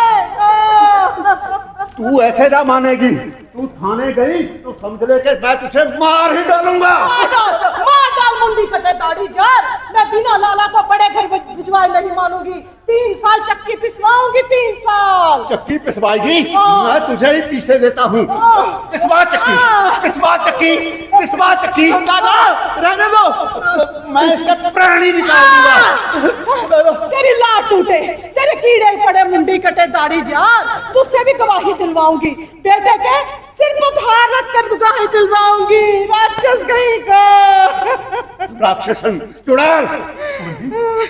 तू ऐसे ना मानेगी। तू थाने गई तो समझ ले कि मैं तुझे मार ही डालूंगा। मार डाल मुंडी कटे दाढ़ी जार। मैं बिना लाला को बड़े घर भिजवाए नहीं मानूंगी। 3 साल चक्की पिसवाऊंगी, 3 साल। चक्की पिसवाएगी? मैं तुझे ही पीसे देता हूँ। पिसवा चक्की, पिसवा चक्की, पिसवा चक्की। दादा रहने दो, मैं इसका प्राण ही निकाल दूंगा। तेरी लात टूटे, तेरे कीड़े पड़े मुंडी कटे दाढ़ी जार। तुझसे भी गवाही दिलवाऊंगी। बेटे के सिर पर धार रख कर गवाही दिलवाऊंगी। राक्षस कहीं का। राक्षसन चुड़ैल।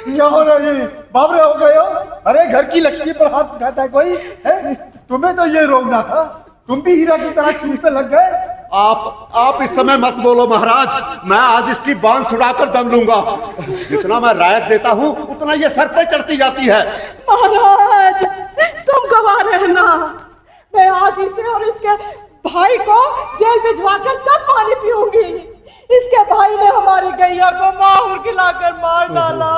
क्या हो रहा है? बाबरे हो गए हो? अरे घर की लक्ष्मी पर हाथ उठाता है कोई है? तुम्हें तो ये रोकना था। तुम भी हीरा की तरह चूल पे लग गए। आप इस समय मत बोलो महाराज। मैं आज इसकी बांध छुड़ाकर दम लूंगा। जितना मैं रायत देता हूँ उतना ये सर पे चढ़ती जाती है। महाराज तुम गवाह रहना। मैं आज इसे और इसके भाई को जेल भिजवाकर तब पानी पीऊंगी। इसके भाई ने हमारी गैया को माहौर खिलाकर मार डाला।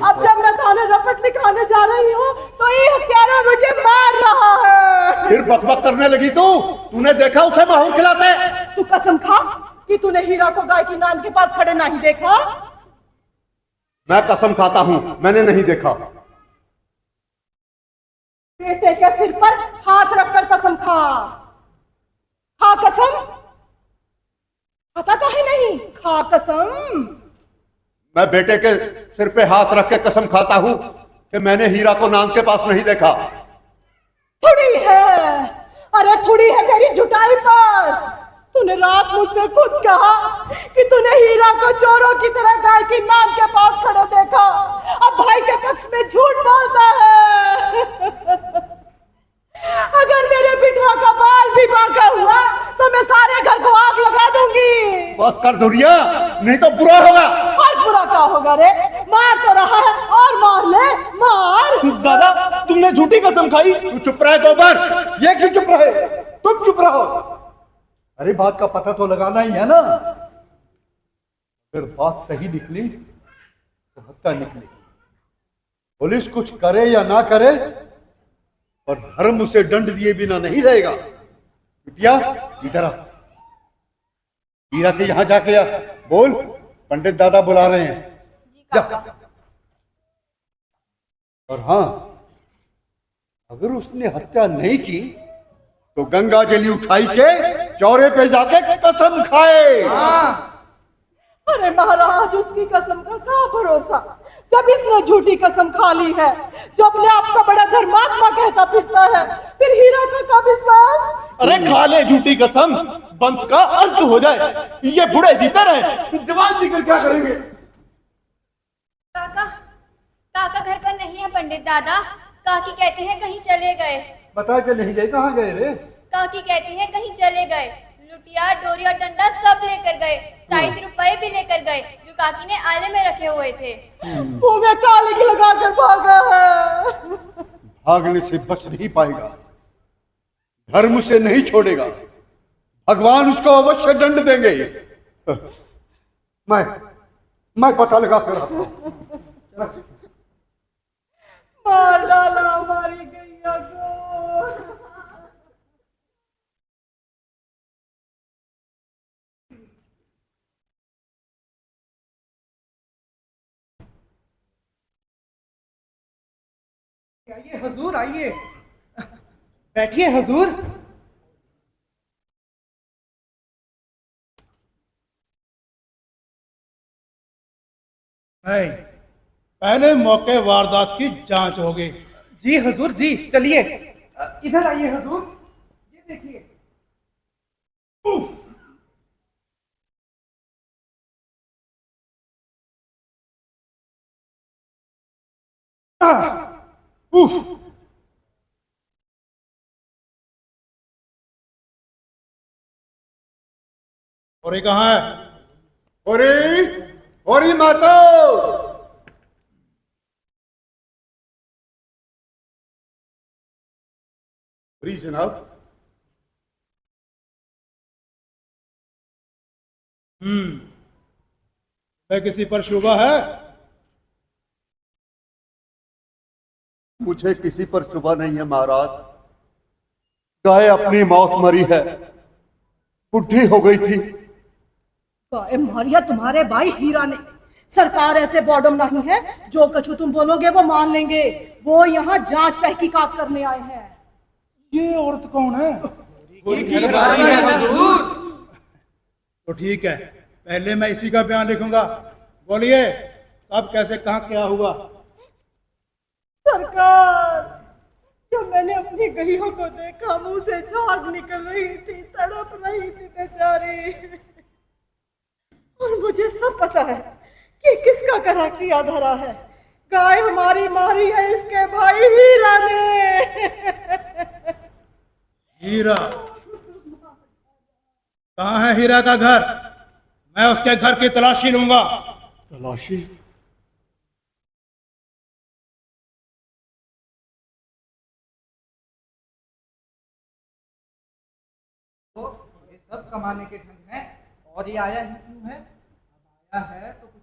अब जब मैं थाने रपट लिखाने जा रही हूँ तो ये हत्यारा मुझे मार रहा है। फिर बकबक करने लगी तूने देखा उसे माहौर खिलाते? तू कसम खा कि तूने हीरा को गाय की नान के पास खड़े नहीं देखा। मैं कसम खाता हूँ, मैंने नहीं देखा। बेटे के सिर पर हाथ रखकर कसम खा। खा कसम। खाता काहे नहीं? खा कसम। मैं बेटे के सिर पे हाथ रख के कसम खाता हूँ कि मैंने हीरा को नांद के पास नहीं देखा। थोड़ी है, अरे थोड़ी है तेरी जुटाई पर। तूने रात मुझसे खुद कहा कि तूने हीरा को चोरों की तरह गाय की नान के पास खड़े देखा। अब भाई के पक्ष में झूठ बोलता है। अगर मेरे बिटवा का बाल भी बांका हुआ तो मैं सारे घर को आग लगा दूंगी। बस कर धुरिया, नहीं तो बुरा होगा। और बुरा क्या होगा रे? मार तो रहा है और मार ले, मार। दादा तुमने झूठी कसम खाई। तू चुप रहे गोबर। ये क्यों चुप रहे? तुम चुप रहो। अरे बात का पता तो लगाना ही है ना। अगर बात सही निकली तो हत्या निकली। पुलिस कुछ करे या ना करे और धर्म उसे दंड दिए बिना नहीं रहेगा। बिटिया इधर आ। हीरा के यहां जाके आ। बोल पंडित दादा बुला रहे हैं। जा। और हाँ, अगर उसने हत्या नहीं की तो गंगा जली उठाई के चौरे पे जाके कसम खाए। अरे महाराज उसकी कसम का क्या भरोसा जब इसने झूठी कसम खा ली है, जो अपने आप को बड़ा धर्मात्मा कहता फिरता है। फिर हीरा का क्या विश्वास? अरे खा ले झूठी कसम, वंश का अंत हो जाए। ये बुढ़े जीते रहे, जवान जीकर क्या करेंगे? काका काका घर पर नहीं है पंडित दादा। काकी कहते हैं कहीं चले गए। बता के नहीं गए? कहाँ गए रे? काकी कहती हैं कहीं चले गए। लुटिया डोरी और डंडा सब लेकर गए। 60 रुपए भी लेकर गए जो काकी ने आले में रखे हुए थे। मुंह में कालिक लगा कर भागा है। भागने से बच नहीं पाएगा, धर्म से नहीं छोड़ेगा। भगवान उसको अवश्य दंड देंगे। मैं पता लगा कर आता हूं। मार डाला हमारी गैया को। आइए हजूर, आइए बैठिए हजूर। नहीं, पहले मौके वारदात की जांच होगी। जी हजूर जी, चलिए इधर आइए हजूर। ये देखिए। और ये कहाँ है? होरी मातो। जनाब। है किसी पर शुबा है? मुझे किसी पर शुबा नहीं है महाराज। गाय अपनी मौत मरी है, बुढ़ी हो गई थी। गाय मारिया तुम्हारे भाई हीरा ने। सरकार ऐसे बॉडम नहीं है, जो कछु तुम बोलोगे वो मान लेंगे। वो यहाँ जांच तहकीकात करने आए हैं। ये औरत कौन है? घरवाली है हुजूर। तो ठीक है, पहले मैं इसी का बयान लिखूंगा। बोलिए, अब कैसे कहाँ क्या हुआ? सरकार, जब मैंने अपनी गईयों को देखा, मुंह से झाग निकल रही थी, तड़प रही थी बेचारी। और मुझे सब पता है कि किसका करा किया धरा है। गाय हमारी मारी है इसके भाई हीरा ने। हीरा? कहाँ है हीरा का घर? मैं उसके घर की तलाशी लूंगा। तलाशी? तो ये सब कमाने के ढंग हैं। और ये आया ही क्यों है? अब आया है तो कुछ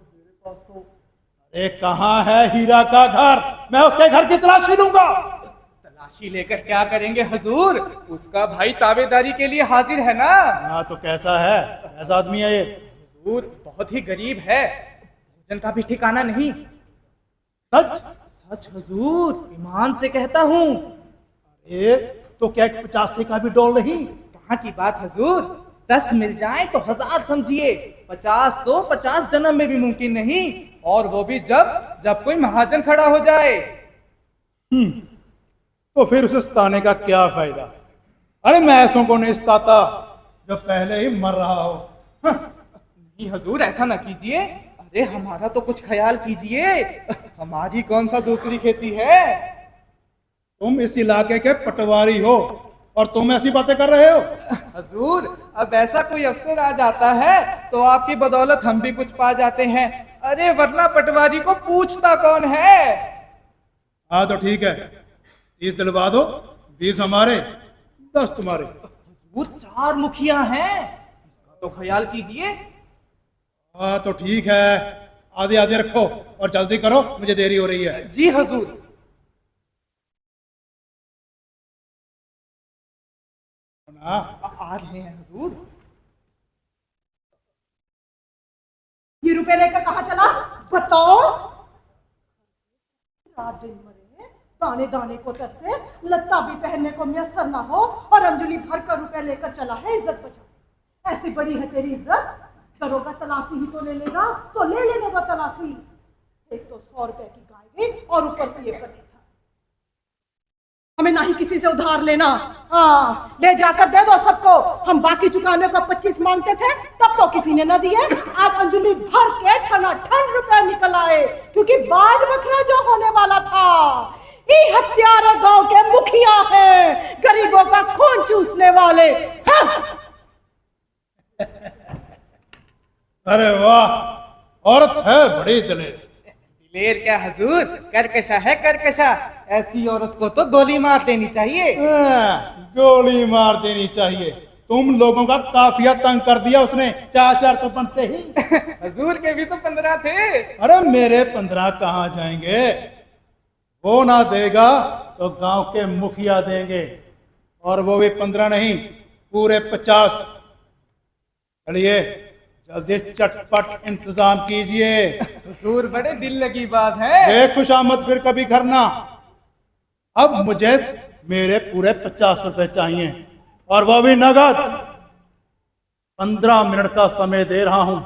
मेरे पास तो अरे कहाँ है हीरा का घर? मैं उसके घर की तलाशी लूंगा। तलाशी लेकर क्या करेंगे हुजूर? उसका भाई ताबेदारी के लिए हाजिर है ना। हाँ तो कैसा है? कैसा आदमी है ये? हुजूर बहुत ही गरीब है, भोजन का भी ठिकाना नहीं। सच? सच हुजूर, ईमान से कहता हूँ। अरे तो क्या 50 का भी डोल नहीं? कहाँ की बात हुजूर, 10 मिल जाए तो 1000 समझिए। 50 तो 50 जन्म में भी मुमकिन नहीं, और वो भी जब कोई महाजन खड़ा हो जाए। तो फिर उसे सताने का क्या फायदा? अरे मैं ऐसों को नहीं सताता जो पहले ही मर रहा हो। नहीं हुजूर, ऐसा ना कीजिए। अरे हमारा तो कुछ ख्याल कीजिए, हमारी कौन सा दूसरी खेती है? तुम इस इलाके के पटवारी हो और तुम ऐसी बातें कर रहे हो? हुजूर, अब ऐसा कोई अफसर आ जाता है तो आपकी बदौलत हम भी कुछ पा जाते हैं। अरे वरना पटवारी को पूछता कौन है? हाँ तो ठीक है, 30 दिलवा दो, 20 हमारे, 10 तुम्हारे। हुजूर 4 मुखिया हैं, इसका तो ख्याल कीजिए। हाँ तो ठीक है, आधे आधे रखो और जल्दी करो, मुझे देरी हो रही है। जी हुजूर। आ रहे हैं हुजूर। ये रुपए लेकर कहाँ चला बताओ? रात दिन मरे, दाने दाने को तरसे, लत्ता भी पहनने को मैसर ना हो, और अंजलि भर कर रुपए लेकर चला है इज्जत बचा। ऐसी बड़ी है तेरी इज्जत? दरोगा तलाशी ही तो ले लेगा, तो ले लेने दो तलाशी। एक तो 100 रुपए की गाय गई और ऊपर से ये पनीर था। हमें ना ही किसी से उधार लेना। हाँ, ले जाकर दे दो सबको। हम बाकी चुकाने को 25 मांगते थे, तब तो किसी ने न दिए। आज अंजलि भर के ठन रुपए निकल आए, क्योंकि बाढ़ बखरा जो होने वाला था। ये हत्यारे गांव के मुखिया हैं, गरीबों का खून चूसने वाले। हाँ। अरे वाह, औरत है बड़ी दिलेर। दिलेर क्या हुजूर, करकशा है करकशा। ऐसी औरत को तो गोली मार देनी चाहिए। गोली मार देनी चाहिए। तुम लोगों का काफिया तंग कर दिया उसने, 4 तो बनते ही। हुजूर के भी तो 15 थे। अरे मेरे 15 कहाँ जाएंगे? वो ना देगा तो गांव के मुखिया देंगे, और वो भी 15 नहीं, पूरे 50। चलिए जल्दी चटपट इंतजाम कीजिए। हुजूर बड़े दिल लगी बात है। खुशामद फिर कभी करना। अब मुझे मेरे पूरे 50 रुपए चाहिए, और वो भी नगद। 15 मिनट का समय दे रहा हूं।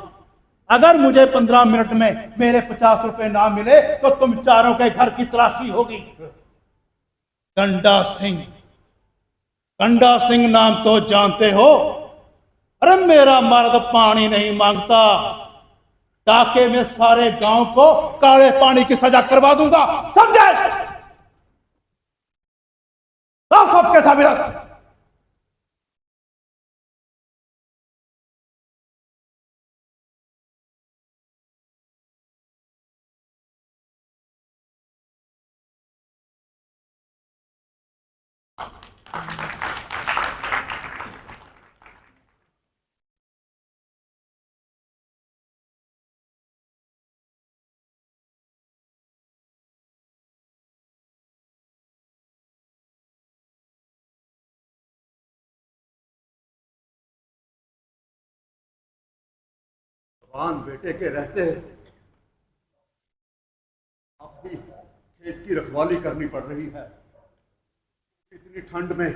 अगर मुझे 15 मिनट में मेरे 50 रुपए ना मिले तो तुम चारों के घर की तलाशी होगी। कंडा सिंह, कंडा सिंह नाम तो जानते हो? अरे मेरा मर्द पानी नहीं मांगता, डाके में सारे गांव को काले पानी की सजा करवा दूंगा, समझे? सबके सब जवान बेटे के रहते अब भी खेत की रखवाली करनी पड़ रही है इतनी ठंड में।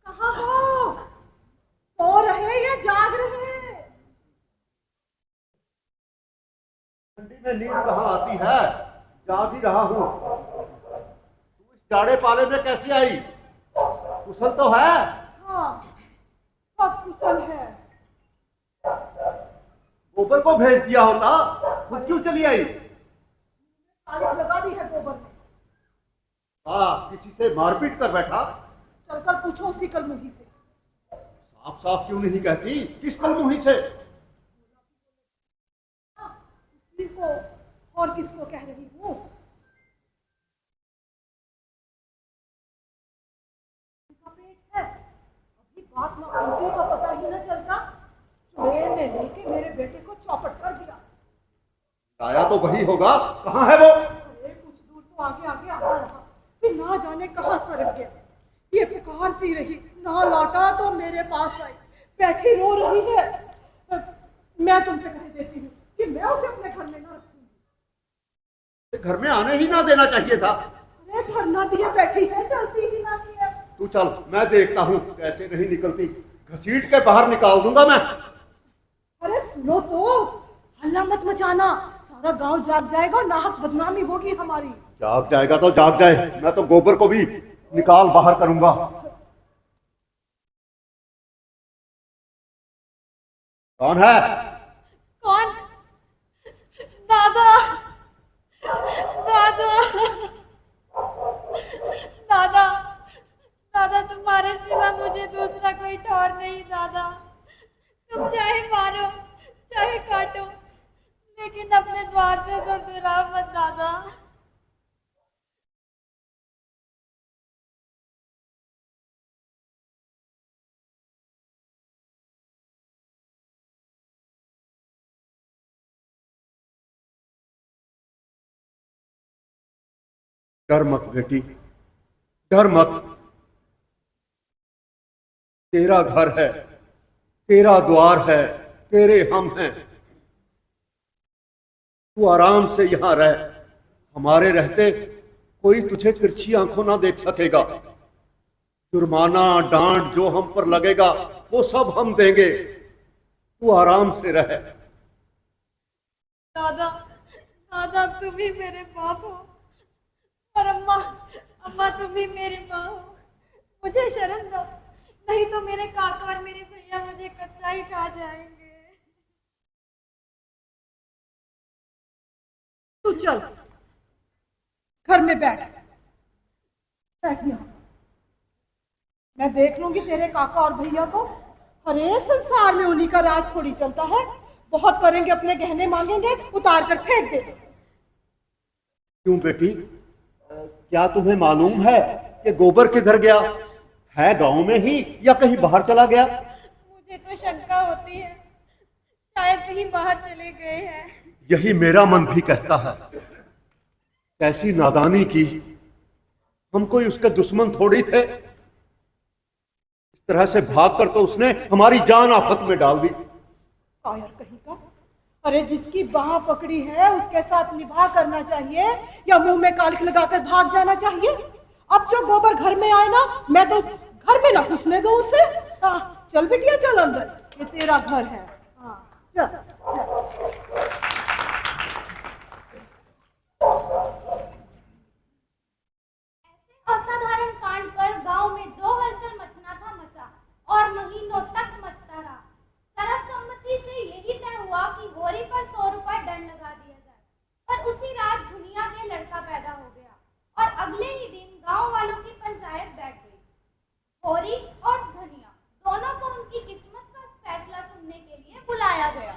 कहाँ हो? सो रहे या जाग रहे? ठंडी में नींद कहाँ आती है, जाग ही रहा हूँ। तू इस जाड़े पाले में कैसी आई? कुशल तो है? हाँ, सब कुशल है। गोबर को भेज दिया होता, खुद क्यों चली आई? तारीख लगा दी है गोबर में। किसी से मारपीट कर बैठा? चलकर पूछो उसी कलमुही से। साफ साफ क्यों नहीं कहती? किस कलमुही से? उसी को, और किसको कह रही हूँ? उनका पेट है, अभी बात ना उनके का पता ही न चलता। चुड़ैल ने लेके मेरे बेटे को चौपट कर दिया। आया तो वही होगा, कहाँ है वो? अरे कुछ दूर तो आगे आगे आता रहा, फिर ना जाने कहाँ सरक गया। ये पुकारती रही, ना लौटा तो मेरे पास आई, बैठी रो रही है। मैं तुमसे कह देती हूँ कि मैं उसे अपने घर में ना रखूंगी। घर में आने ही ना देना चाहिए था। अरे धरना दिए बैठी है, डरती ही ना है। तू चल, मैं देखता हूँ कैसे नहीं निकलती, घसीट के बाहर निकाल दूंगा मैं। अरे सुनो तो, हल्ला मत मचाना, सारा गांव जाग जाएगा, नाहक बदनामी होगी हमारी। जाग जाएगा तो जाग जाए, मैं तो गोबर को भी निकाल बाहर करूंगा। कौन है? कौन? दादा, दादा, दादा, दादा तुम्हारे सिवा मुझे दूसरा कोई ठौर नहीं दादा। तुम चाहे मारो चाहे काटो, लेकिन अपने द्वार से तो दुराव मत दादा। डर मत बेटी, डर मत। तेरा घर है, तेरा द्वार है, तेरे हम हैं। तू आराम से यहां रह, हमारे रहते कोई तुझे तिरछी आंखों ना देख सकेगा। जुर्माना डांट जो हम पर लगेगा वो सब हम देंगे, तू आराम से रह। दादा, दादा अब तुम ही मेरे बाप हो, और अम्मा, अम्मा तुम ही मेरी माँ हो। मुझे शरण दो, नहीं तो मेरे काका और मेरे भैया मुझे कच्चा ही खा जाएंगे। तू चल, घर में बैठ यहाँ। मैं देख लूंगी तेरे काका और भैया को। अरे संसार में उन्हीं का राज थोड़ी चलता है। बहुत करेंगे, अपने गहने मांगेंगे, उतार कर फेंक दे। क्यों बेटी, क्या तुम्हें मालूम है कि गोबर किधर गया है? गांव में ही या कहीं बाहर चला गया? मुझे तो शंका होती है, शायद कहीं बाहर चले गए हैं। यही मेरा मन भी कहता है। कैसी नादानी की, हम कोई उसके दुश्मन थोड़ी थे। इस तरह से भागकर तो उसने हमारी जान आफत में डाल दी। कायर कहीं का। अरे जिसकी बाह पकड़ी है उसके साथ निभा करना चाहिए, या मुंह में कालिख लगाकर भाग जाना चाहिए। अब जो गोबर घर में आए ना, मैं तो घर में ना घुसने दो उसे। हाँ चल बिटिया, चल अंदर, ये तेरा घर है। हाँ चल, चल। असाधारण कांड पर गांव में जो हलचल मचना था मचा, और महीनों तक मचता रहा। सर्वसम्मति से यही तय हुआ कि होरी पर 100 रुपए दंड लगा दिया जाए। पर उसी रात झुनिया के लड़का पैदा हो गया, और अगले ही दिन गांव वालों की पंचायत बैठ गई। होरी और धनिया दोनों को उनकी किस्मत का फैसला सुनने के लिए बुलाया गया।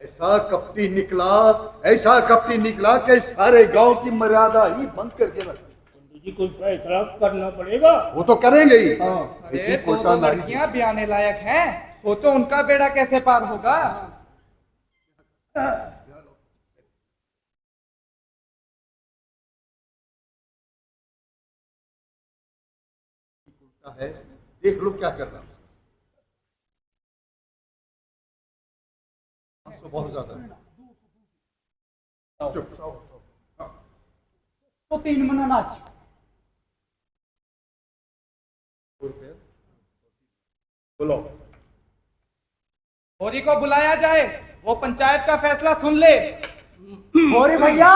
ऐसा कपटी निकला कि सारे गांव की मर्यादा ही बंद करके रख। मुझे कोई फैसला करना पड़ेगा। वो तो करेंगे ही। अरे इसी दो कोटा नारी- लड़कियां ब्याने लायक हैं, सोचो उनका बेड़ा कैसे पार होगा। है, देख लो क्या कर रहा हूं। तो बहुत ज्यादा है। चुप। तो 3 मन अनाज। बोलो। होरी को बुलाया जाए, वो पंचायत का फैसला सुन ले। होरी भैया,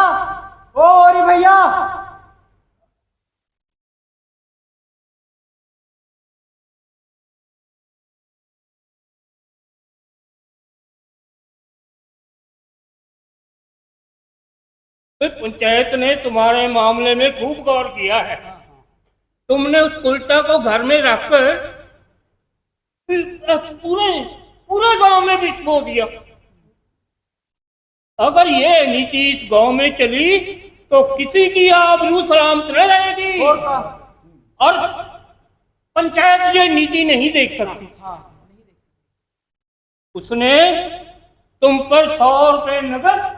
ओ होरी भैया। पंचायत ने तुम्हारे मामले में खूब गौर किया है। तुमने उस उल्टा को घर में रखकर पूरे पूरे गांव में विष बो दिया। अगर ये नीति इस गांव में चली तो किसी की आबरू सलामत न रहेगी। और पंचायत ये नीति नहीं देख सकती। उसने तुम पर 100 रुपए नगद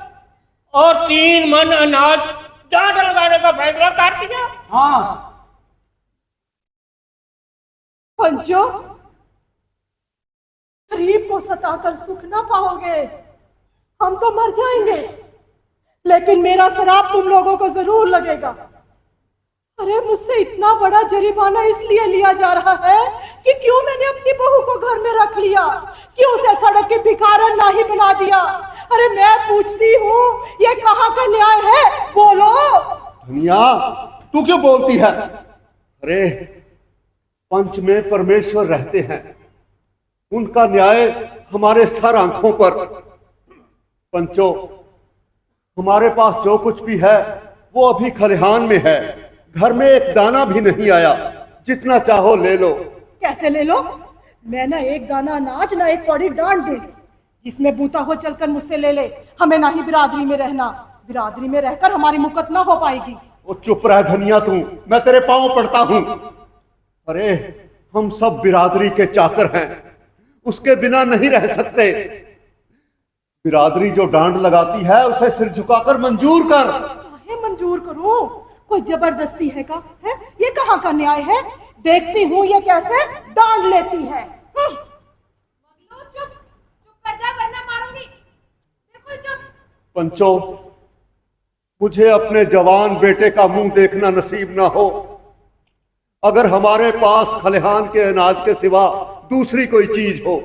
और 3 मन अनाज डांट लगाने का फैसला कर दिया। हाँ पंचो, गरीब को सताकर सुख ना पाओगे। हम तो मर जाएंगे, लेकिन मेरा शराब तुम लोगों को जरूर लगेगा। अरे मुझसे इतना बड़ा जरिमाना इसलिए लिया जा रहा है कि क्यों मैंने अपनी बहू को घर में रख लिया, क्यों उसे सड़क के भिखारन नहीं बना दिया। अरे मैं पूछती हूँ, ये कहाँ का न्याय है? बोलो। धनिया, तू क्यों बोलती है? अरे पंच में परमेश्वर रहते हैं, उनका न्याय हमारे सर आंखों पर। पंचो, हमारे पास जो कुछ भी है वो अभी खलिहान में है, घर में एक दाना भी नहीं आया। जितना चाहो ले लो। कैसे ले लो? मैं ना एक दाना अनाज ना एक कौड़ी डांट दूंगी। जिसमें बूता हो चलकर मुझसे ले ले। हमें ना ही बिरादरी में रहना, बिरादरी में रहकर हमारी मुकत ना हो पाएगी। वो चुप रह धनिया, तू, मैं तेरे पांव पड़ता हूं। अरे हम सब बिरादरी के चाकर हैं, उसके बिना नहीं रह सकते। बिरादरी जो डांड लगाती है उसे सिर झुकाकर मंजूर कर। काहे मंजूर करूं? कोई जबरदस्ती है का? है ये कहाँ का न्याय है? देखती हूँ ये कैसे डांड लेती है। चुप कर जा वरना मारूंगी। बिल्कुल चुप। पंचो, मुझे अपने जवान बेटे का मुंह देखना नसीब ना हो। अगर हमारे पास खलिहान के अनाज के सिवा दूसरी कोई चीज हो।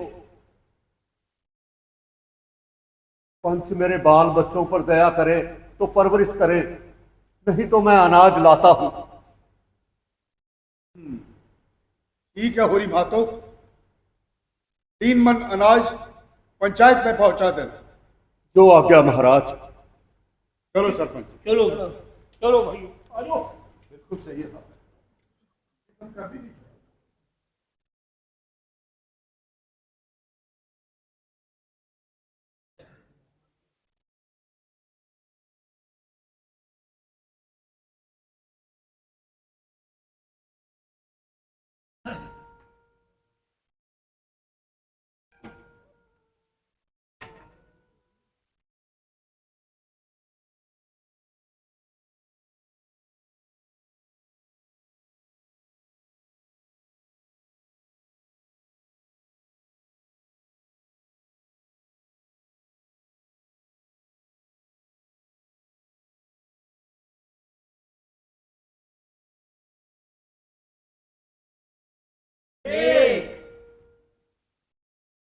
पंच मेरे बाल बच्चों पर दया करे तो परवरिश करे, नहीं तो मैं अनाज लाता हूं। ठीक है होरी भातो, 3 मन अनाज पंचायत में पहुंचा दे। जो आज्ञा महाराज। चलो सरपंच। चलो चलो भाई, आ जाओ। बिल्कुल सही है।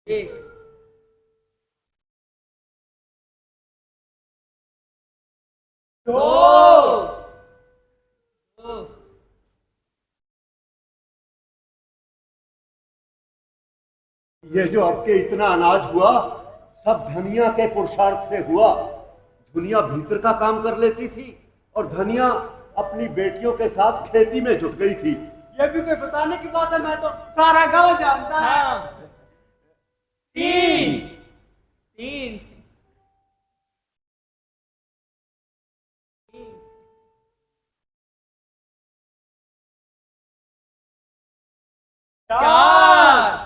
एक दो ये जो आपके इतना अनाज हुआ सब धनिया के पुरुषार्थ से हुआ। धनिया भीतर का काम कर लेती थी और धनिया अपनी बेटियों के साथ खेती में जुट गई थी। ये भी कोई बताने की बात है? मैं तो सारा गांव जानता है। हाँ। 3 3 4।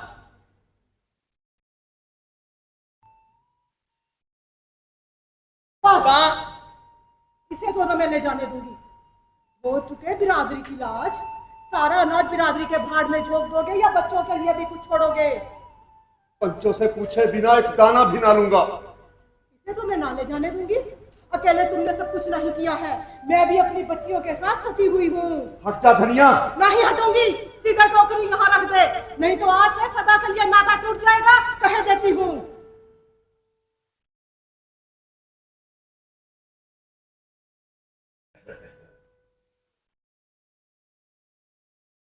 बस इसे तो मैं ले जाने दूंगी। हो चुके बिरादरी की लाज। सारा अनाज बिरादरी के भाड़ में झोंक दोगे या बच्चों के लिए भी कुछ छोड़ोगे? पंचों से पूछे बिना एक दाना भी ना लूंगा। इसे तो मैं ना ले जाने दूंगी। अकेले तुमने सब कुछ नहीं किया है। मैं भी अपनी बच्चियों के साथ सती हुई हूँ। हट जा धनिया। नहीं हटूंगी। सीधा टोकरी यहाँ रख दे, नहीं तो आज से सदा के लिए नाता टूट जाएगा, कह देती हूँ।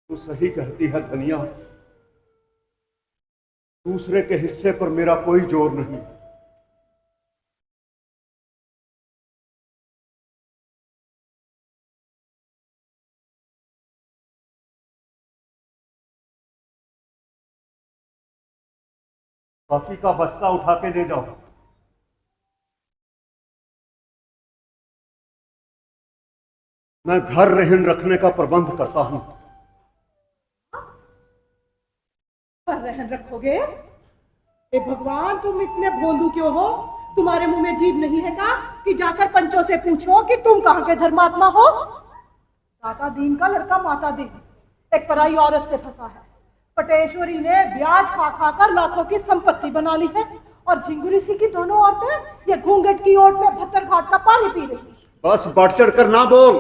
तू सही कहती है धनिया। दूसरे के हिस्से पर मेरा कोई जोर नहीं। बाकी का बचता उठा के ले जाओ। मैं घर रहन रखने का प्रबंध करता हूं। पर रहन रखोगे? ए भगवान, तुम इतने भोंदू क्यों हो? तुम्हारे मुंह में जीभ नहीं है का कि जाकर पंचों से पूछो कि तुम कहाँ के धर्मात्मा हो? दाता दीन का लड़का माता दीन एक पराई औरत से फंसा है। पटेश्वरी ने ब्याज खा खा कर लाखों की संपत्ति बना ली है और झिंगुरी सी की दोनों औरतें ये घूंघट की ओट में भत्तर घाट का पानी पी रही। बस बढ़ चढ़ कर ना बोल।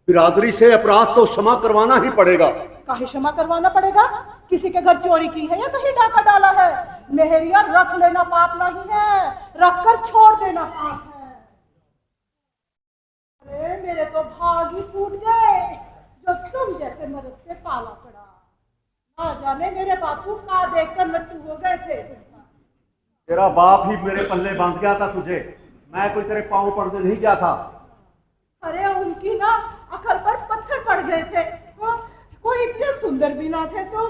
बिरादरी से अपराध तो क्षमा करवाना ही पड़ेगा। काहे क्षमा करवाना पड़ेगा? किसी के घर चोरी की है या कहीं डाका डाला है? मेहरिया रख लेना पाप नहीं है, रख कर छोड़ देना पाप है। अरे मेरे तो भाग ही फूट गए जो तुम जैसे मर्द से पाला पड़ा। ना जाने मेरे बापू का देखकर लट्टू हो गए थे। तेरा बाप ही मेरे पल्ले बांध गया था तुझे। मैं कोई तेरे पांव पड़ने नहीं गया था। अरे उनकी ना अकल पर पत्थर पड़ गए थे। कोई इतने सुंदर भी ना थे तुम।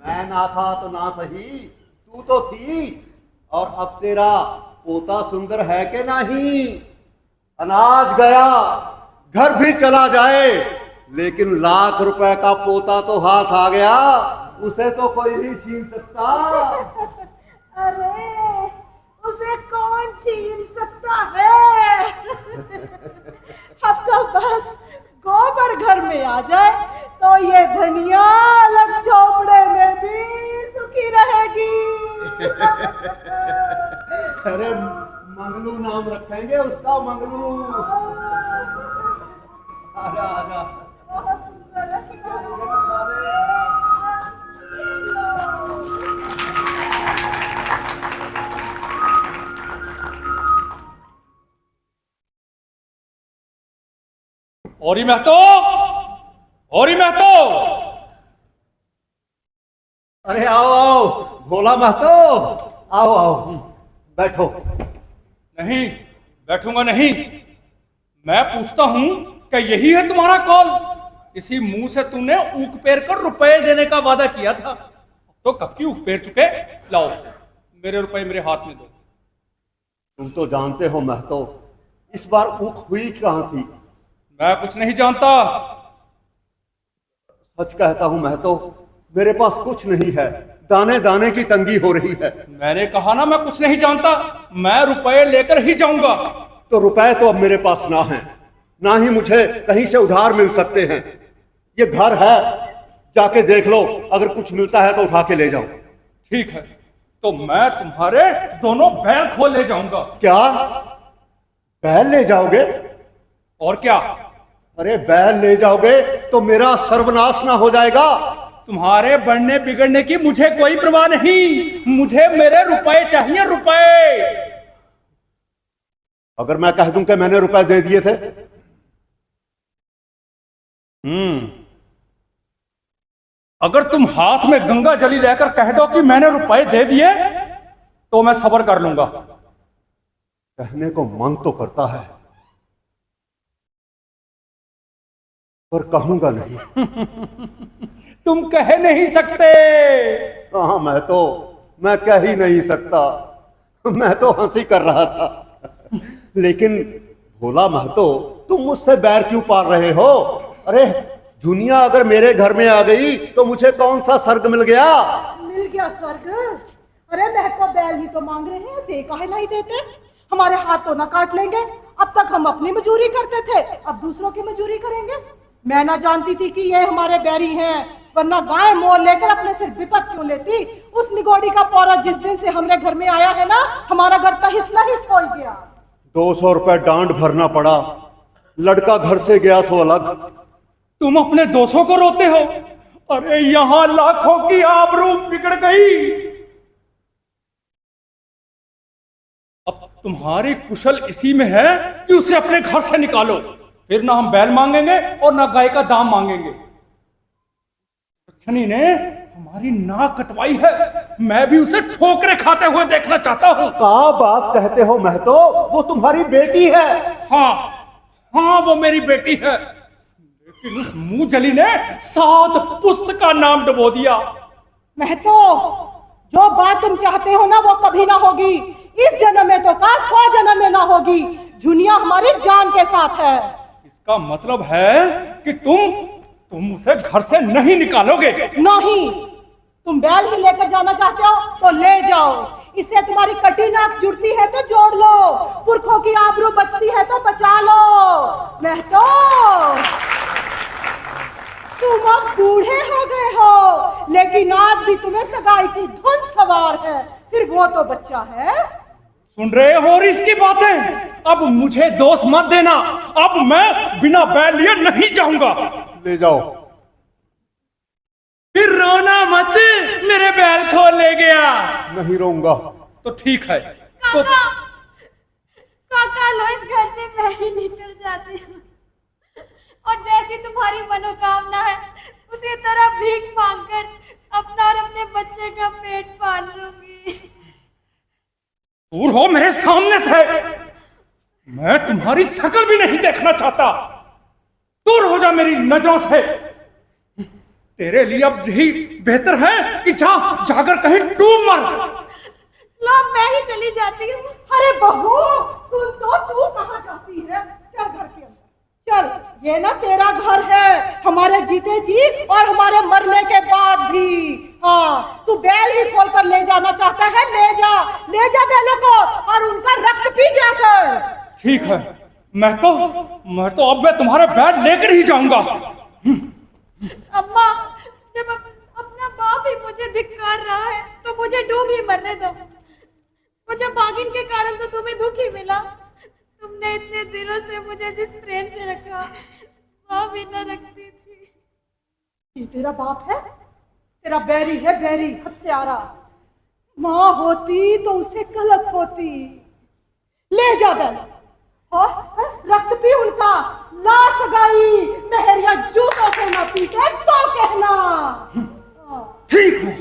मैं ना था तो ना सही, तू तो थी। और अब तेरा पोता सुंदर है कि नहीं? अनाज गया, घर भी चला जाए, लेकिन लाख रुपए का पोता तो हाथ आ गया, उसे तो कोई नहीं छीन सकता। अरे उसे कौन छीन सकता है? अब तो बस गोबर घर में आ जाए तो ये धनिया अलग झोपड़े में भी सुखी रहेगी। अरे मंगलू नाम रखेंगे उसका, मंगलू। आजा आजा। बहुत सुंदर है। औरी महतो, औरी महतो। अरे आओ आओ भोला महतो, आओ आओ बैठो। नहीं, बैठूंगा नहीं। मैं पूछता हूं कि यही है तुम्हारा कॉल? इसी मुंह से तूने ऊक पेर कर रुपए देने का वादा किया था, तो कब की ऊक पेर चुके? लाओ मेरे रुपए मेरे हाथ में दो। तुम तो जानते हो महतो, इस बार ऊक हुई कहां थी? मैं कुछ नहीं जानता। सच कहता हूं महतो, मेरे पास कुछ नहीं है। दाने दाने की तंगी हो रही है। मैंने कहा ना मैं कुछ नहीं जानता। मैं रुपए लेकर ही जाऊंगा। तो रुपए तो अब मेरे पास ना है, ना ही मुझे कहीं से उधार मिल सकते हैं। ये घर है, जाके देख लो, अगर कुछ मिलता है तो उठा के ले जाओ। ठीक है, तो मैं तुम्हारे दोनों बैल खोल ले जाऊंगा। क्या बैल ले जाओगे? और क्या? अरे बैल ले जाओगे तो मेरा सर्वनाश ना हो जाएगा? तुम्हारे बढ़ने बिगड़ने की मुझे कोई परवाह नहीं। मुझे मेरे रुपए चाहिए, रुपए। अगर मैं कह दूं कि मैंने रुपए दे दिए थे? अगर तुम हाथ में गंगा जली लेकर कह दो कि मैंने रुपए दे दिए तो मैं सब्र कर लूंगा। कहने को मन तो करता है, पर कहूंगा नहीं। तुम कह नहीं सकते। हाँ मैं कह ही नहीं सकता। मैं तो हंसी कर रहा था। लेकिन भोला महतो, तुम मुझसे बैर क्यों पाल रहे हो? अरे दुनिया अगर मेरे घर में आ गई तो मुझे कौन सा स्वर्ग मिल गया? मिल गया स्वर्ग? अरे महको बैल ही तो मांग रहे हैं, दे काहे नहीं देते? हमारे हाथ तो ना काट लेंगे। अब तक हम अपनी मजूरी करते थे, अब दूसरों की मजूरी करेंगे। मैं ना जानती थी कि ये हमारे बैरी हैं, वरना गाय मोल लेकर अपने सिर विपत क्यों लेती। उस निगोड़ी का पौरा जिस दिन से हमारे घर में आया है ना, हमारा घर तहिस नहिस हो गया। 200 रुपए डांड भरना पड़ा, लड़का घर से गया सो अलग। तुम अपने 200 को रोते हो? अरे यहां लाखों की आबरू बिगड़ गई। अब तुम्हारी कुशल इसी में है कि उसे अपने घर से निकालो, फिर ना हम बैल मांगेंगे और ना गाय का दाम मांगेंगे। रक्षणी ने हमारी नाक कटवाई है, मैं भी उसे ठोकरे खाते हुए देखना चाहता हूं। क्या बात कहते हो महतो, वो तुम्हारी बेटी है। हाँ हाँ, वो मेरी बेटी है, लेकिन उस मुंह जली ने 7 पुस्त का नाम डुबो दिया। महतो, जो बात तुम चाहते हो ना वो कभी ना होगी। इस जन्म में तो का 100 जन्म में ना होगी। दुनिया हमारी जान के साथ है। इसका मतलब है कि तुम उसे घर से नहीं निकालोगे? नहीं, तुम बैल ही लेकर जाना चाहते हो तो ले जाओ। इससे तुम्हारी कटी नाक जुड़ती है तो जोड़ लो, पुरखों की आबरू बचती है तो बचा लो। महतो, तुम अब बूढ़े हो गए हो, लेकिन आज भी तुम्हें सगाई की धुन सवार है, फिर वो तो बच्चा है। सुन रहे हो इसकी बातें? अब मुझे दोष मत देना, अब मैं बिना बैल लिए नहीं जाऊंगा। ले जाओ। फिर रोना मत, मेरे बैल खो ले गया। नहीं रोऊंगा। तो ठीक है। काका, काका लो, इस घर से मैं ही निकल जाती हूँ, और जैसी तुम्हारी मनोकामना है उसी तरह भीख मांगकर अपना और अपने बच्चे का पेट पाल लूंगी। दूर हो मेरे सामने से, मैं तुम्हारी शक्ल भी नहीं देखना चाहता। दूर हो जा मेरी नजरों से। तेरे लिए अब यही बेहतर है कि जाकर कहीं डूब मर। लो, मैं ही चली जाती हूँ। अरे बहू, सुन तो, तू कहाँ जाती है? चल घर के अंदर चल, ये ना तेरा घर है, हमारे जीते जी और हमारे मरने के बाद भी। हाँ, तू बैल ही खोल कर ले जाना चाहता है, ले जा बैलों को और उनका रक्त पी जाकर। ठीक है, मैं तो अब मैं तुम्हारे बैल लेकर ही जाऊंगा। अम्मा, जब अपना बाप ही मुझे धिक्कार रहा है तो मुझे डूब ही मरने दो। मुझे भागिन के कारण तो तुम्हें दुख ही मिला। तुमने इतने दिनों से मुझे जिस प्रेम से रखा वो भी न रखती थी। ये तेरा बाप है? तेरा बैरी है, बैरी हत्यारा। माँ होती तो उसे कलक होती। ले जा बैल और रक्त पी उनका, ला सगाई मेहरिया जूतों से न पीटे तो कहना। ठीक है,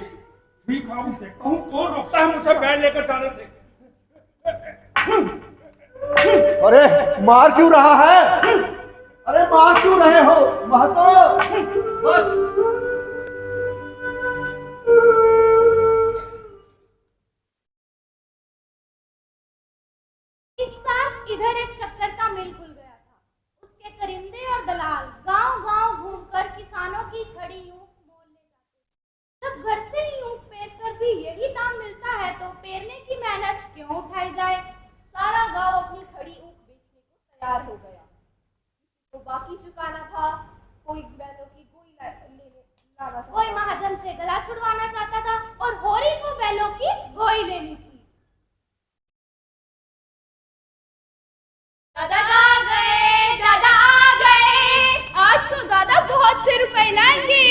अब देखता हूँ कौन रोकता है मुझे बैल लेकर जाने से। अरे मार क्यों रहा है? अरे मार क्यों रहे हो महतो? बस। इस साल इधर एक शक्कर का मिल खुल गया था। उसके करिंदे और दलाल गांव-गांव घूमकर किसानों की खड़ी ऊख मोल ले जाते। जब घर से ही ऊख पेर कर भी यही दाम मिलता है तो पेरने की मेहनत क्यों उठाई जाए। सारा गांव अपनी खड़ी ऊख बेचने को तैयार हो गया। तो बाकी चुकाना था, कोई बैलों की लाना था, कोई महाजन से गला छुड़वाना चाहता था और होरी को बैलों की गोई लेनी थी। दादा आ गए, दादा आ गए। आज तो दादा बहुत से रुपए लाएंगे।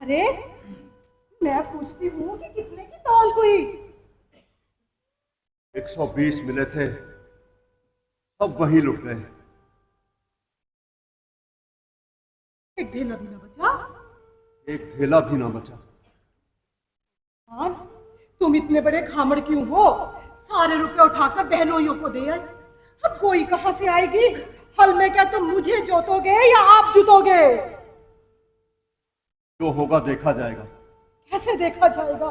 अरे मैं पूछती हूँ कि कितने की तौल हुई? 120 मिले थे, सब वहीं लुट गए। एक ढेला भी ना बचा। एक थैला भी ना बचा। हाँ, तुम इतने बड़े खामड़ क्यों हो? सारे रुपए उठाकर बहनोइयों को दे आए। अब कोई कहां से आएगी? हल में क्या तुम मुझे जोतोगे या आप जुतोगे? जो होगा देखा जाएगा। कैसे देखा जाएगा?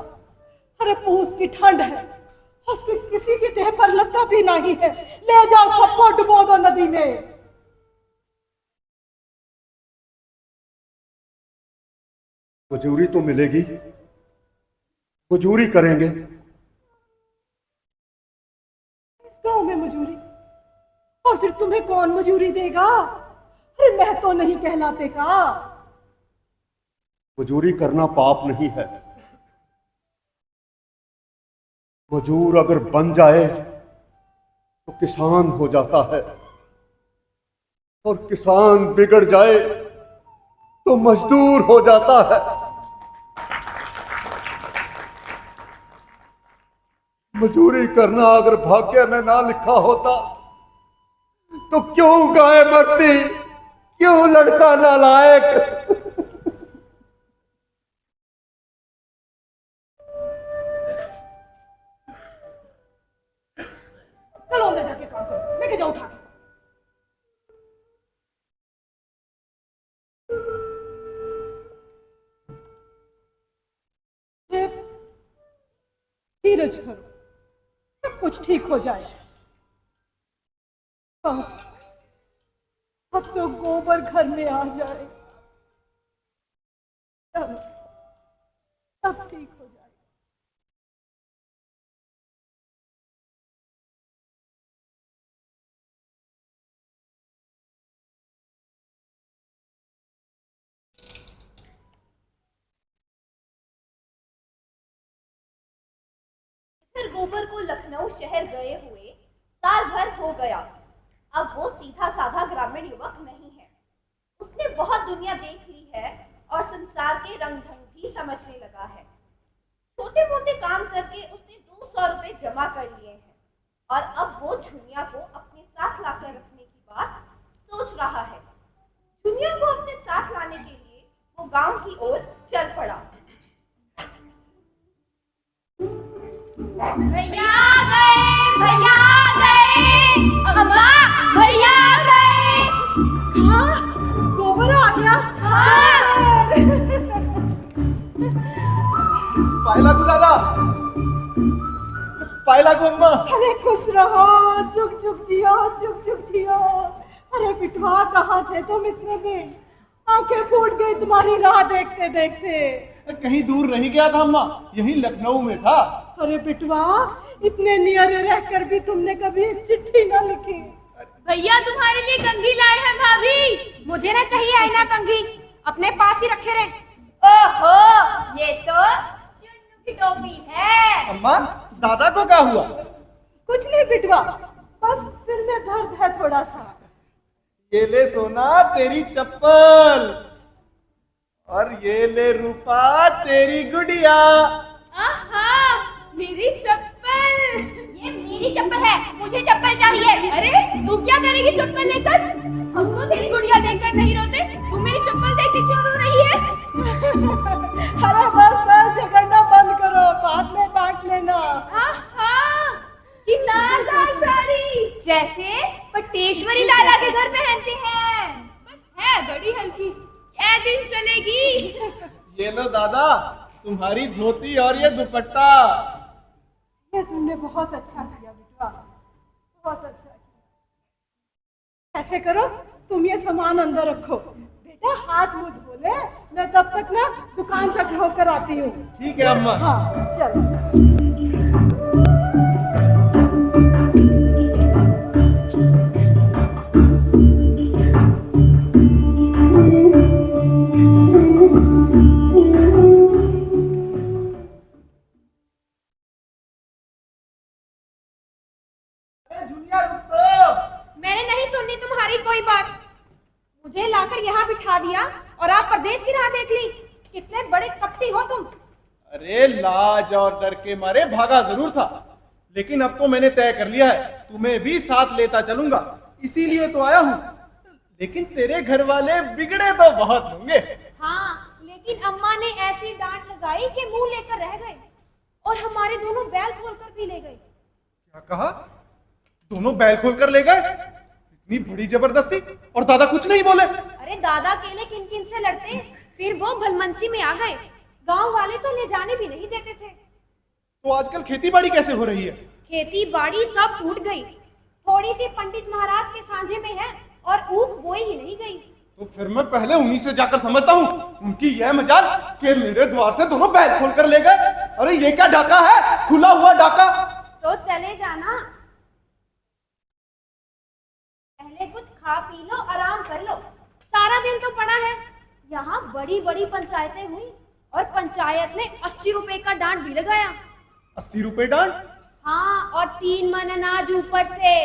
अरे पूस की ठंड है, उसकी किसी की देह पर लगता भी नहीं है। ले जाओ सबको डुबो दो नदी में। मजूरी तो मिलेगी, मजूरी करेंगे। इस गांव में मजूरी? और फिर तुम्हें कौन मजूरी देगा? अरे मैं तो नहीं कहलाते का। मजूरी करना पाप नहीं है। मजूर अगर बन जाए तो किसान हो जाता है, और किसान बिगड़ जाए तो मजदूर हो जाता है। मजूरी करना अगर भाग्य में ना लिखा होता तो क्यों गाय मरती, क्यों लड़का नालायक। चलो अंदर जाके काम करो, लेके जाओ उठा के। धीरज करो, सब कुछ ठीक हो जाए। बस अब तो गोबर घर में आ जाए, चलो सब ठीक हो जाए। फिर गोबर को लखनऊ शहर गए हुए साल भर हो गया। अब वो सीधा साधा ग्रामीण युवक नहीं है। उसने बहुत दुनिया देख ली है और संसार के रंग ढंग भी समझने लगा है। छोटे मोटे काम करके उसने 200 रुपए जमा कर लिए हैं और अब वो झुनिया को अपने साथ लाकर रखने की बात सोच रहा है। झुनिया को अपने साथ लाने के लिए वो गांव की ओर चल पड़ा। भैया गए, अम्मा भैया गए। हाँ, गोबर आ गया। हाँ। पाए लागू दादा, पाए लागू अम्मा। अरे खुश रहो, जुग जुग जियो, जुग जुग जियो। अरे बिटवा कहाँ थे तुम इतने दिन? आंखें फूट गई तुम्हारी राह देखते देखते। कहीं दूर नहीं गया था अम्मा, यहीं लखनऊ में था। अरे बिटवा, इतने नियरे रहकर भी तुमने कभी एक चिट्ठी ना लिखी। भैया तुम्हारे लिए कंघी लाए हैं भाभी। मुझे ना चाहिए आईना कंघी, अपने पास ही रखे रहे। ओहो, ये तो चुन्नू की टोपी है। अम्मा, दादा को क्या हुआ? कुछ नहीं बिटवा, बस सिर में दर्द है थोड़ा सा। ये ले सोना तेरी चप्पल, और ये ले रूपा तेरी गुड़िया। आहा, मेरी चप्पल। ये मेरी चप्पल है, मुझे चप्पल चाहिए। अरे तू क्या करेगी चप्पल लेकर? हम तो तेरी गुड़िया देखकर नहीं रोते, तू मेरी चप्पल देख के क्यों रो रही है? अरे बस बस झगड़ना बंद करो, बाद में बांट लेना। आहा, कि नारदार साड़ी जैसे पटेश्वरी लाला के घर पहनते हैं, पर है बड़ी हल्की। क्या दिन चलेगी? ये लो दादा, तुम्हारी धोती और ये दुपट्टा। ये तुमने बहुत अच्छा किया बेटा, बहुत अच्छा किया। ऐसे करो, तुम ये सामान अंदर रखो। बेटा हाथ मुंह धो ले, मैं तब तक ना दुकान तक होकर आती हूँ। ठीक है अम्मा। हाँ चलो। मैंने नहीं सुननी तुम्हारी कोई बात। मुझे लाकर यहाँ बिठा दिया और आप परदेश की राह देख ली। कितने बड़े कपटी हो तुम। अरे लाज और डर के मारे भागा जरूर था, लेकिन अब तो मैंने तय कर लिया है, तुम्हें भी साथ लेता चलूंगा, इसीलिए तो आया हूँ। लेकिन तेरे घर वाले बिगड़े तो बहुत होंगे। हाँ, लेकिन अम्मा ने ऐसी डांट लगाई कि मुंह लेकर रह गए और हमारे दोनों बैल खोलकर भी ले गए। क्या कहा? दोनों बैल खोलकर ले गए? इतनी बड़ी जबरदस्ती, और दादा कुछ नहीं बोले? अरे दादा अकेले किन किन से लड़ते, फिर वो भलमनसी में आ गए। गांव वाले तो ले जाने भी नहीं देते थे। तो आजकल खेती बाड़ी कैसे हो रही है? खेती बाड़ी सब टूट गई। थोड़ी सी पंडित महाराज के साझे में है और ऊख बोई ही नहीं गई। तो फिर मैं पहले उन्हीं से जाकर समझता हूँ। उनकी यह मजाल कि मेरे द्वार से दोनों बैल खोलकर ले गए। अरे ये क्या डाका है, खुला हुआ डाका? तो चले जाना, पहले कुछ खा पी लो, आराम कर लो। सारा दिन तो पड़ा है। यहाँ बड़ी बड़ी पंचायतें हुई और पंचायत ने 80 रुपए का डांट भी लगाया। 80 रुपए डांट? हाँ, और 3 मन अनाज ऊपर से।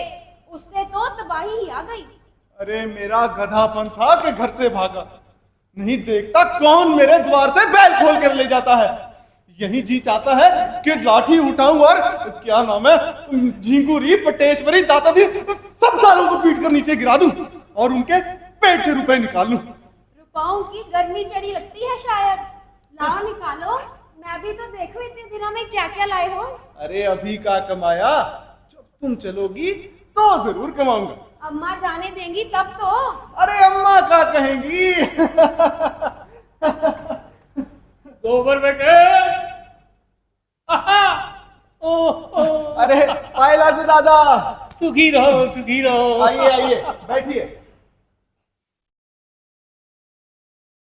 उससे तो तबाही ही आ गई। अरे मेरा गधापन था कि घर से भागा। नहीं देखता कौन मेरे द्वार से बैल खोल कर ले जाता है। यही जी चाहता है कि लाठी उठाऊं और क्या नाम है, झिंगुरी, पटेश्वरी, दादाजी सब सालों को पीट कर नीचे गिरा दूं और उनके पेट से रुपए निकाल लूं। रुपयों की गर्मी चढ़ी लगती है शायद। लाओ निकालो, मैं भी तो देखूं इतने दिनों में क्या क्या लाए हो। अरे अभी का कमाया, जब तुम चलोगी तो जरूर कमाऊंगा। अम्मा जाने देंगी तब तो। अरे अम्मा क्या कहेंगी? गोबर बेटे। अरे पाए लागू दादा। सुखी रहो, सुखी रहो। आइए आइए, बैठिए।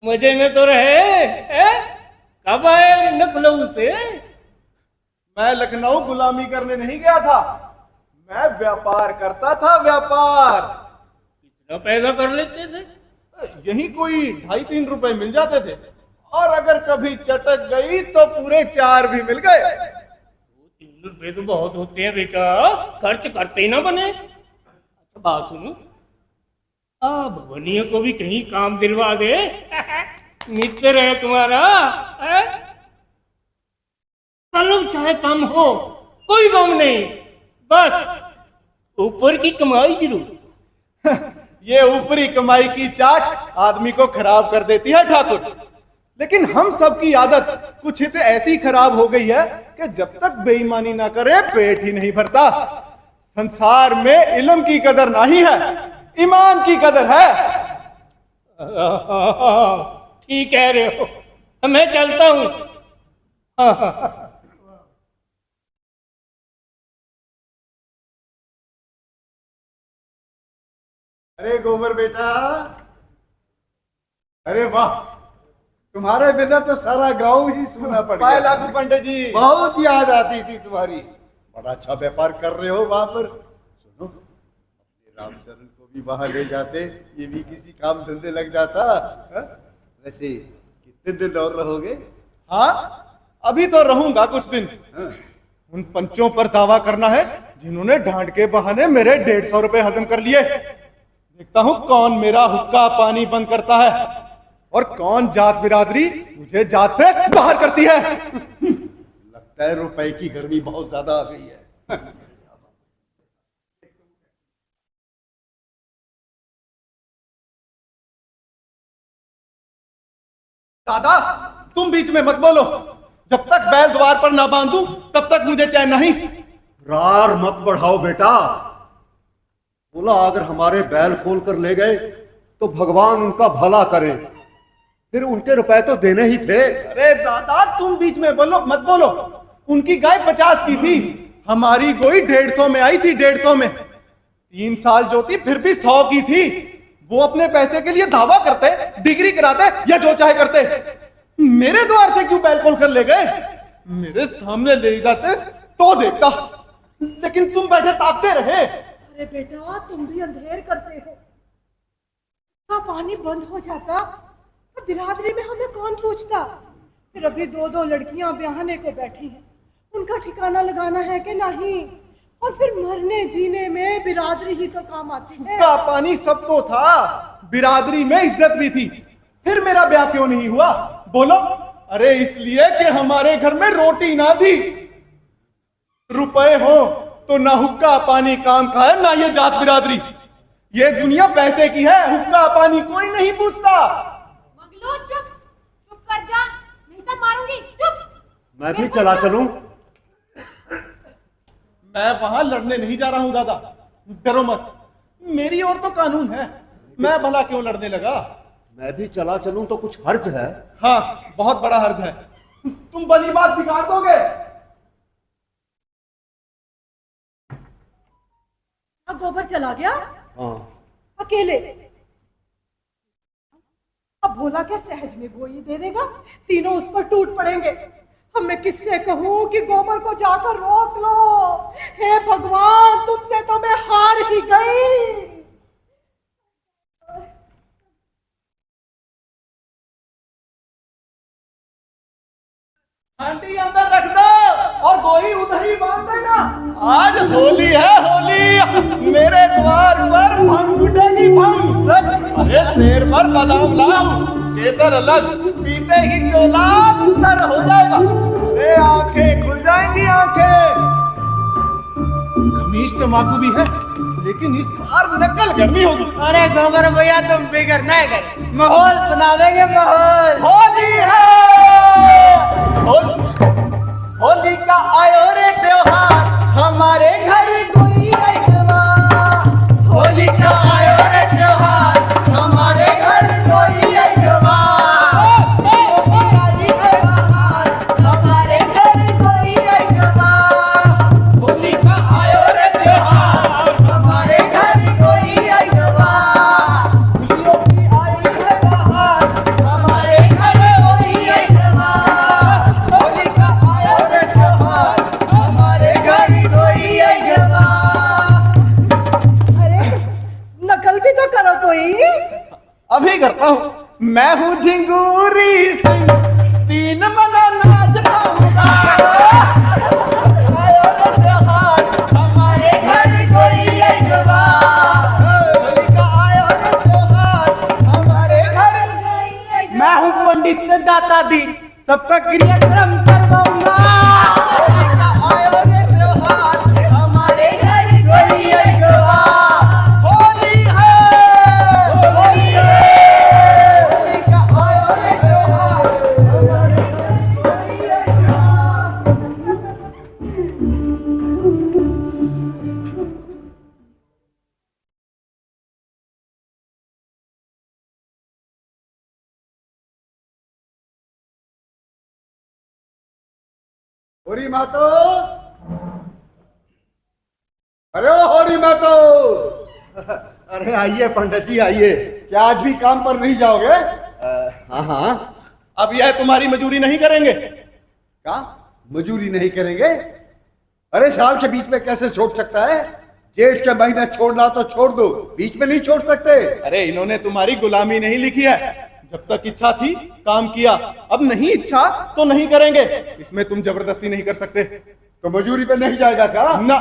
मजे में तो रहे? कब आए लखनऊ से? मैं लखनऊ गुलामी करने नहीं गया था, मैं व्यापार करता था, व्यापार। कितना पैसा कर लेते थे? यही कोई 2.5-3 रुपए मिल जाते थे, और अगर कभी चटक गई तो पूरे 4 भी मिल गए। 3 रुपए तो बहुत होते हैं बेटा, खर्च करते ही ना बने। अच्छा बात सुनो, भवनिया को भी कहीं काम दिलवा दे। मित्र है तुम्हारा। चलो चाहे कम हो, कोई गम नहीं, बस ऊपर की कमाई जरूर। ये ऊपरी कमाई की चाट आदमी को खराब कर देती है ठाकुर। लेकिन हम सबकी आदत कुछ हित ऐसी खराब हो गई है कि जब तक बेईमानी ना करे पेट ही नहीं भरता। संसार में इल्म की कदर नहीं है, ईमान की कदर है। ठीक कह रहे हो, मैं चलता हूं। अरे गोबर बेटा, अरे वाह, तुम्हारे बिना तो सारा गांव ही सुना पड़ गया। लागू पंडित जी, बहुत याद आती थी तुम्हारी। बड़ा अच्छा व्यापार कर रहे हो वहां पर। सुनो, अपने रामचरण को भी वहां ले जाते, ये भी किसी काम धंधे लग जाता। वैसे कितने दिन और रहोगे? हाँ, अभी तो रहूंगा कुछ दिन। उन पंचों पर दावा करना है जिन्होंने डांट के बहाने मेरे 150 रुपए हजम कर लिए। देखता हूं कौन मेरा हुक्का पानी बंद करता है और कौन जात बिरादरी मुझे जात से बाहर करती है। लगता है रुपए की गर्मी बहुत ज्यादा आ गई है। दादा, तुम बीच में मत बोलो। जब तक बैल द्वार पर ना बांधूं तब तक मुझे चैन नहीं। रार मत बढ़ाओ बेटा। बोला अगर हमारे बैल खोल कर ले गए तो भगवान उनका भला करे, फिर उनके रुपए तो देने ही थे। अरे दादा, तुम बीच में मत बोलो। उनकी गाय 50 की थी, हमारी गोई 150 में आई थी। 150 में 3 साल जो थी फिर भी 100 की थी। वो अपने पैसे के लिए दावा करते, डिग्री कराते या जो चाहे करते। मेरे द्वार से क्यों बैल खोल कर ले गए? मेरे सामने ले जाते तो देखता, लेकिन तुम बैठे ताकते रहे। अरे बेटा, तुम भी अंधेर करते हो। का पानी बंद हो जाता तो बिरादरी में हमें कौन पूछता? फिर अभी 2-2 लड़कियां ब्याहने को बैठी हैं, उनका ठिकाना लगाना है कि नहीं? और फिर मरने जीने में बिरादरी ही तो काम आती है। का पानी सब तो था, बिरादरी में इज्जत भी थी। फिर मेरा ब्याह क्यों नहीं हुआ बोलो? अरे इसलिए कि हमारे घर में रोटी ना थी। रुपए हो तो ना हुक्का पानी काम खाए, ना ये जात बिरादरी। ये दुनिया पैसे की है, हुक्का पानी कोई नहीं पूछता। मगलू चुप, चुप कर जा, नहीं तो मारूंगी। चुप। मैं भी चला चलूं? मैं वहां लड़ने नहीं जा रहा हूं दादा, डरो मत, मेरी ओर तो कानून है, मैं भला क्यों लड़ने लगा। मैं भी चला चलूं तो कुछ हर्ज है? हाँ, बहुत बड़ा हर्ज है, तुम भली बात बिगाड़ दोगे। गोबर चला गया? हाँ। अकेले? अब भोला क्या सहज में गोई दे देगा? तीनों उस पर टूट पड़ेंगे। अब मैं किससे कहूं कि गोबर को जाकर रोक लो? हे भगवान, तुमसे तो मैं हार ही गई। आंटी अंदर रख दो और गोही उधर ही बांध देना। आज होली है, होली मेरे द्वार पर भंग उठेगी, भंग। अरे शेर पर बादाम लाओ, केसर अलग, पीते ही चोला तर हो जाएगा। अरे आंखें खुल जाएंगी, आंखें। खमीज तंबाकू भी है, लेकिन इस बार नकल करनी होगी। अरे गोबर भैया तुम फिक्र ना कर, माहौल बना देंगे, माहौल। होली है, होली का आयो रे त्योहार, हमारे घर कोई आएगा। होली का आयो रे त्योहार, हमारे घर कोई आएगा। हमारे घर कोई आएगा। होली का आयो रे त्योहार, हमारे घर कोई आएगा। खुशियों की आई है बहार, हमारे घर कोई आएगा। होली का आयो रे त्योहार, हमारे घर कोई आएगा। अरे नकल भी तो करो कोई। अभी करता हूँ। मैं हूँ झिंगूरी सिंह, तीन मना नाच गाऊंगा। आयो रे त्योहार, हमारे घर कोई आएगा। होली का आयो रे त्योहार, हमारे घर कोई आएगा। मैं हूँ पंडित दाता दी, सबका क्रियाक्रम करवाऊंगा। होली का आयो रे त्योहार, हमारे घर कोई आएगा। होली है, होली है। होली का आयो रे त्योहार, हमारे घर कोई आएगा। होरी मातो, अरे ओ होरी मातो। अरे आइए पंडित जी आइए। क्या आज भी काम पर नहीं जाओगे? हाँ हाँ। अब यह तुम्हारी मजूरी नहीं करेंगे। क्या मजूरी नहीं करेंगे? अरे साल के बीच में कैसे छोड़ सकता है? जेठ के महीने छोड़ना तो छोड़ दो, बीच में नहीं छोड़ सकते। अरे इन्होंने तुम्हारी गुलामी नहीं लिखी है, जब तक इच्छा थी काम किया, अब नहीं इच्छा तो नहीं करेंगे। इसमें तुम जबरदस्ती नहीं कर सकते। तो मजूरी पे नहीं जाएगा क्या? ना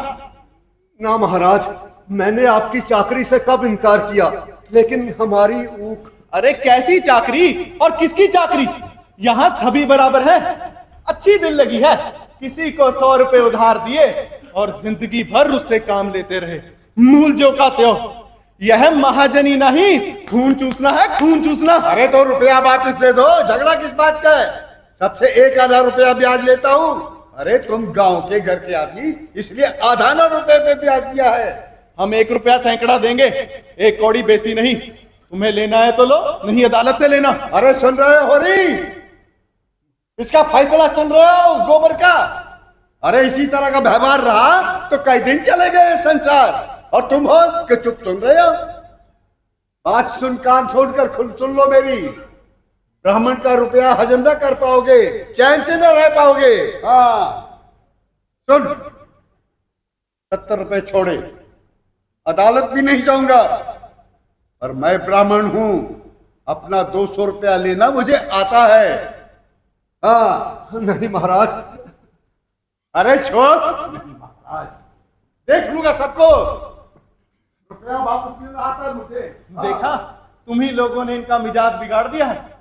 ना महाराज, मैंने आपकी चाकरी से कब इनकार किया, लेकिन हमारी ऊख। अरे कैसी चाकरी और किसकी चाकरी? यहाँ सभी बराबर है। अच्छी दिल लगी है, किसी को 100 रुपए उधार दिए और जिंदगी भर उससे काम लेते रहे। मूल जो का त्यों, यह महाजनी नहीं, खून चूसना है, खून चूसना। अरे तो रुपया वापस दे दो, झगड़ा किस बात का है? सबसे 1 आधा रुपया ब्याज लेता हूँ। अरे तुम गांव के घर के आदमी, इसलिए आधा ना रुपए पे ब्याज दिया है। हम 1 रुपया सैकड़ा देंगे, 1 कौड़ी बेसी नहीं। तुम्हें लेना है तो लो, नहीं अदालत से लेना। अरे सुन रहे हो होरी, इसका फैसला सुन रहे हो गोबर का? अरे इसी तरह का व्यवहार रहा तो कई दिन चले गए संसार, और तुम हो कि चुप सुन रहे हो? बात सुन, कान छोड़कर खुद सुन लो मेरी। ब्राह्मण का रुपया हजम न कर पाओगे, चैन से न रह पाओगे। हाँ सुन, 70 रुपए छोड़े, अदालत भी नहीं जाऊंगा, पर मैं ब्राह्मण हूं, अपना 200 रुपया लेना मुझे आता है। हाँ नहीं महाराज, अरे छोड़, नहीं महाराज, देख लूंगा सबको, रुपया वापस मिल रहा था मुझे। देखा, तुम ही लोगों ने इनका मिजाज बिगाड़ दिया है।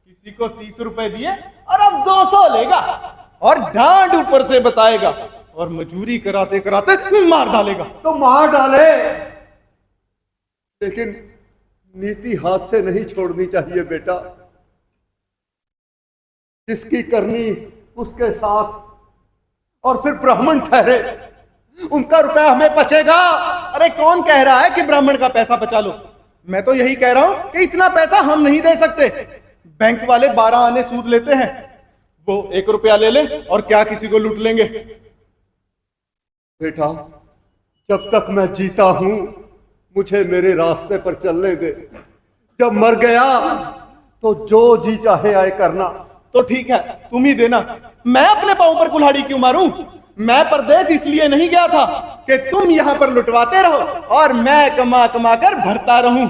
किसी को 30 रुपए दिए और अब 200 लेगा, और डांड ऊपर से बताएगा, और मजूरी कराते कराते मार डालेगा। तो मार डाले, लेकिन नीति हाथ से नहीं छोड़नी चाहिए बेटा। जिसकी करनी उसके साथ, और फिर ब्राह्मण ठहरे, उनका रुपया हमें बचेगा। अरे कौन कह रहा है कि ब्राह्मण का पैसा बचा लो? मैं तो यही कह रहा हूं कि इतना पैसा हम नहीं दे सकते। बैंक वाले 12 आने सूद लेते हैं, वो 1 रुपया ले ले और क्या किसी को लूट लेंगे। बेटा, जब तक मैं जीता हूं मुझे मेरे रास्ते पर चलने दे। जब मर गया तो जो जी चाहे आए करना। तो ठीक है, तुम ही देना। मैं अपने पांव पर कुल्हाड़ी क्यों मारूं? मैं परदेश इसलिए नहीं गया था कि तुम यहां पर लुटवाते रहो और मैं कमा कमा कर भरता रहूं।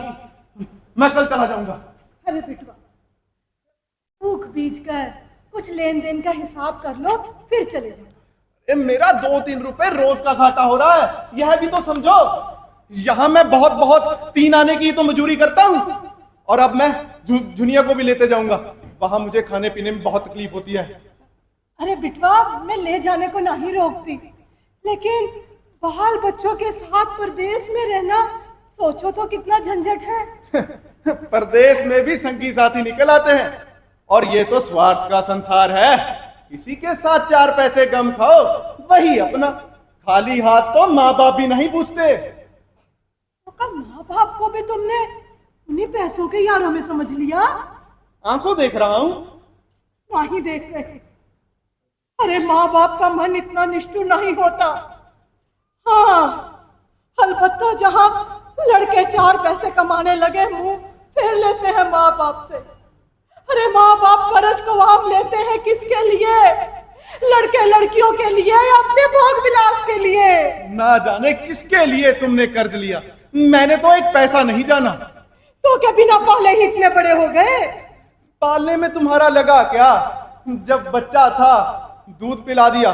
मैं कल चला जाऊंगा। अरे बिटवा, ऊख बीज कर कुछ लेन देन का हिसाब कर लो, फिर चले जाओ। मेरा 2-3 रुपए रोज का घाटा हो रहा है, यह भी तो समझो। यहां मैं बहुत बहुत 3 आने की तो मजूरी करता हूं, और अब मैं झुनिया को भी लेते जाऊंगा। वहां मुझे खाने पीने में बहुत तकलीफ होती है। अरे बिटवा, मैं ले जाने को नहीं रोकती, लेकिन बाल बच्चों के साथ परदेश में रहना सोचो तो कितना झंझट है। परदेश में भी संगी साथी निकल आते हैं, और ये तो स्वार्थ का संसार है। किसी के साथ 4 पैसे कम खाओ, वही अपना। खाली हाथ तो माँ बाप भी नहीं पूछते। तो माँ बाप को भी तुमने उन्हीं पैसों के यारों में समझ लिया? आंखों देख रहा हूं। नहीं देख रहे। अरे माँ बाप का मन इतना निष्ठुर नहीं होता। हाँ, अलबत्ता जहां लड़के 4 पैसे कमाने लगे मुंह फेर लेते हैं माँ बाप से। अरे माँ बाप कर्ज को वाम लेते हैं किसके लिए? लड़के लड़कियों के लिए या अपने भोग विलास के लिए? ना जाने किसके लिए तुमने कर्ज लिया। मैंने तो एक पैसा नहीं जाना। तो क्या बिना पाले ही इतने बड़े हो गए? पालने में तुम्हारा लगा क्या? जब बच्चा था दूध पिला दिया,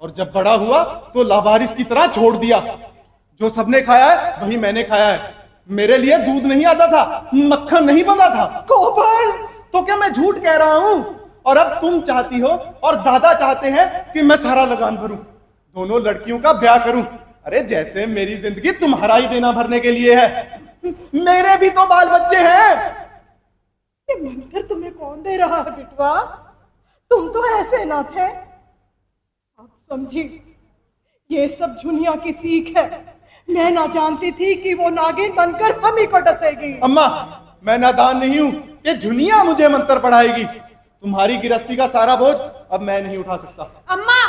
और जब बड़ा हुआ तो लावारिस की तरह छोड़ दिया। जो सबने खाया है वही मैंने खाया है। मेरे लिए दूध नहीं आता था, मक्खन नहीं बंधा था। गोबर, तो क्या मैं झूठ कह रहा हूं? और अब तुम चाहती हो और दादा चाहते हैं कि मैं सारा लगान भरूं, दोनों लड़कियों का ब्याह करूं। अरे जैसे मेरी जिंदगी तुम्हारा ही देना भरने के लिए है। मेरे भी तो बाल बच्चे हैं। ये मंत्र तुम्हें कौन दे रहा है बिटवा? तुम तो ऐसे ना थे। अब समझी, ये सब झुनिया की सीख है। मैं ना जानती थी कि वो नागिन बनकर हम ही को डसेगी। अम्मा, मैं नादान नहीं हूं। ये झुनिया मुझे मंत्र पढ़ाएगी। तुम्हारी गिरस्ती का सारा बोझ अब मैं नहीं उठा सकता। अम्मा,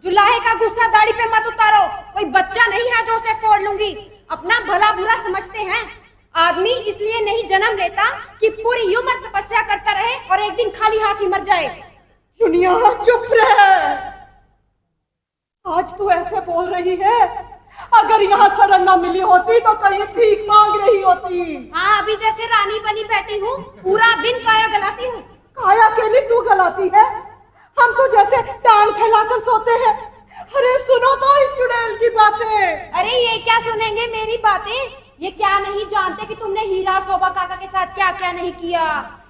जुलाहे का गुस्सा दाढ़ी पे मत उतारो। कोई बच्चा नहीं है जो उसे फोड़ लूंगी। अपना भला बुरा समझते हैं। आदमी इसलिए नहीं जन्म लेता कि पूरी उम्र तपस्या करता रहे और एक दिन खाली हाथ ही मर जाए। दुनिया चुप रहे। आज तू ऐसे बोल रही है, अगर यहाँ शरण न मिली होती तो कहीं भीख मांग रही होती। हाँ, अभी जैसे रानी बनी बैठी हूँ, पूरा दिन काया गलाती हूँ। काया के लिए तू गलाती है? हम तो जैसे टांग फैलाकर सोते हैं। अरे सुनो तो इस चुड़ैल की बातें। अरे ये क्या सुनेंगे मेरी बातें? ये क्या नहीं जानते कि तुमने हीरा और शोभा काका के साथ क्या क्या नहीं किया?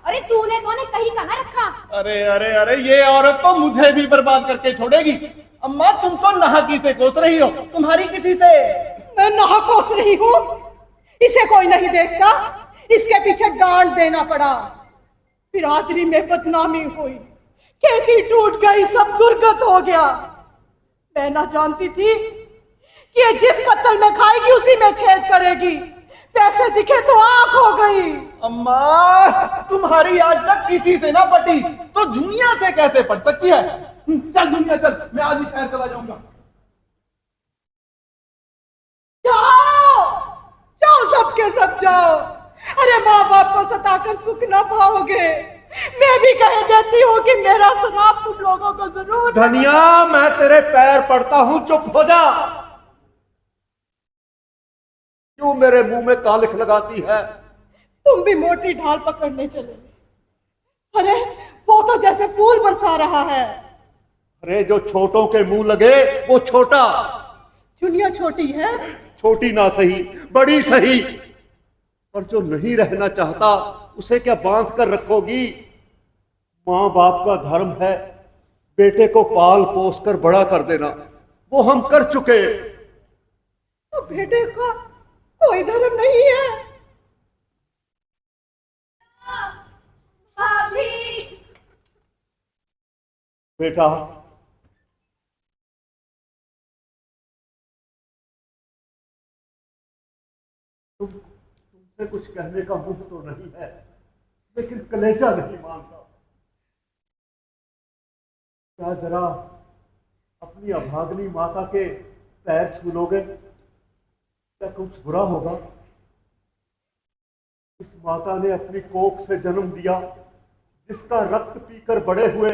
अरे तूने तो ने कहीं का ना रखा। अरे अरे अरे, ये औरत तो मुझे भी बर्बाद करके छोड़ेगी। अम्मा, तुम तो नाहकी से कोस रही हो। तुम्हारी किसी से? मैं नाह कोस रही हूँ? इसे कोई नहीं देखता। इसके पीछे डांट देना पड़ा, बिरादरी में बदनामी हुई, खेती टूट गई, सब दुर्गत हो गया। मैं ना जानती थी कि ये जिस पत्तल में खाएगी उसी में छेद करेगी। पैसे दिखे तो आंख हो गई। अम्मा, तुम्हारी आज तक किसी से ना पटी तो झुनिया से कैसे पट सकती है? चल झुनिया चल, मैं आज ही शहर चला जाऊंगा। जाओ जाओ, सबके सब जाओ। अरे माँ बाप को सताकर सुख ना पाओगे। मैं भी कह देती हूँ कि मेरा शराब तुम लोगों को जरूर। धनिया, मैं तेरे पैर पड़ता हूं, चुप हो जा। क्यों मेरे मुंह में कालिख लगाती है? तुम भी मोटी ढाल पकड़ने चले। अरे वो तो जैसे फूल बरसा रहा है। अरे जो छोटों के मुंह लगे वो छोटा। चुनिया छोटी है? छोटी ना सही, बड़ी सही, पर जो नहीं रहना चाहता उसे क्या बांध कर रखोगी? माँ बाप का धर्म है बेटे को पाल पोस कर बड़ा कर देना, वो हम कर चुके। तो बेटे का कोई धर्म नहीं है। भाभी। बेटा, तुमसे कुछ कहने का मुंह तो नहीं है, लेकिन कलेजा नहीं मानता। क्या जरा अपनी अभाग्नी माता के पैर छू लोगे? क्या कुछ बुरा होगा? इस माता ने अपनी कोख से जन्म दिया, जिसका रक्त पीकर बड़े हुए,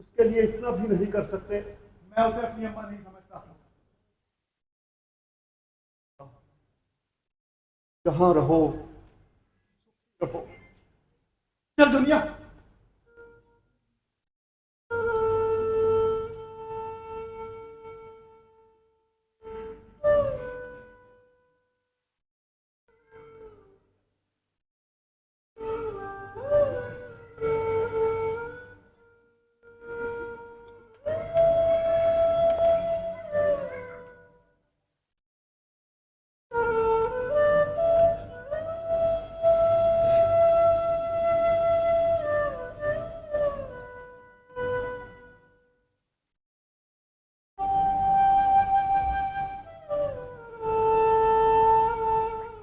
उसके लिए इतना भी नहीं कर सकते? मैं उसे अपनी अम्मा नहीं समझता। जहां रहो रहो। चल दुनिया।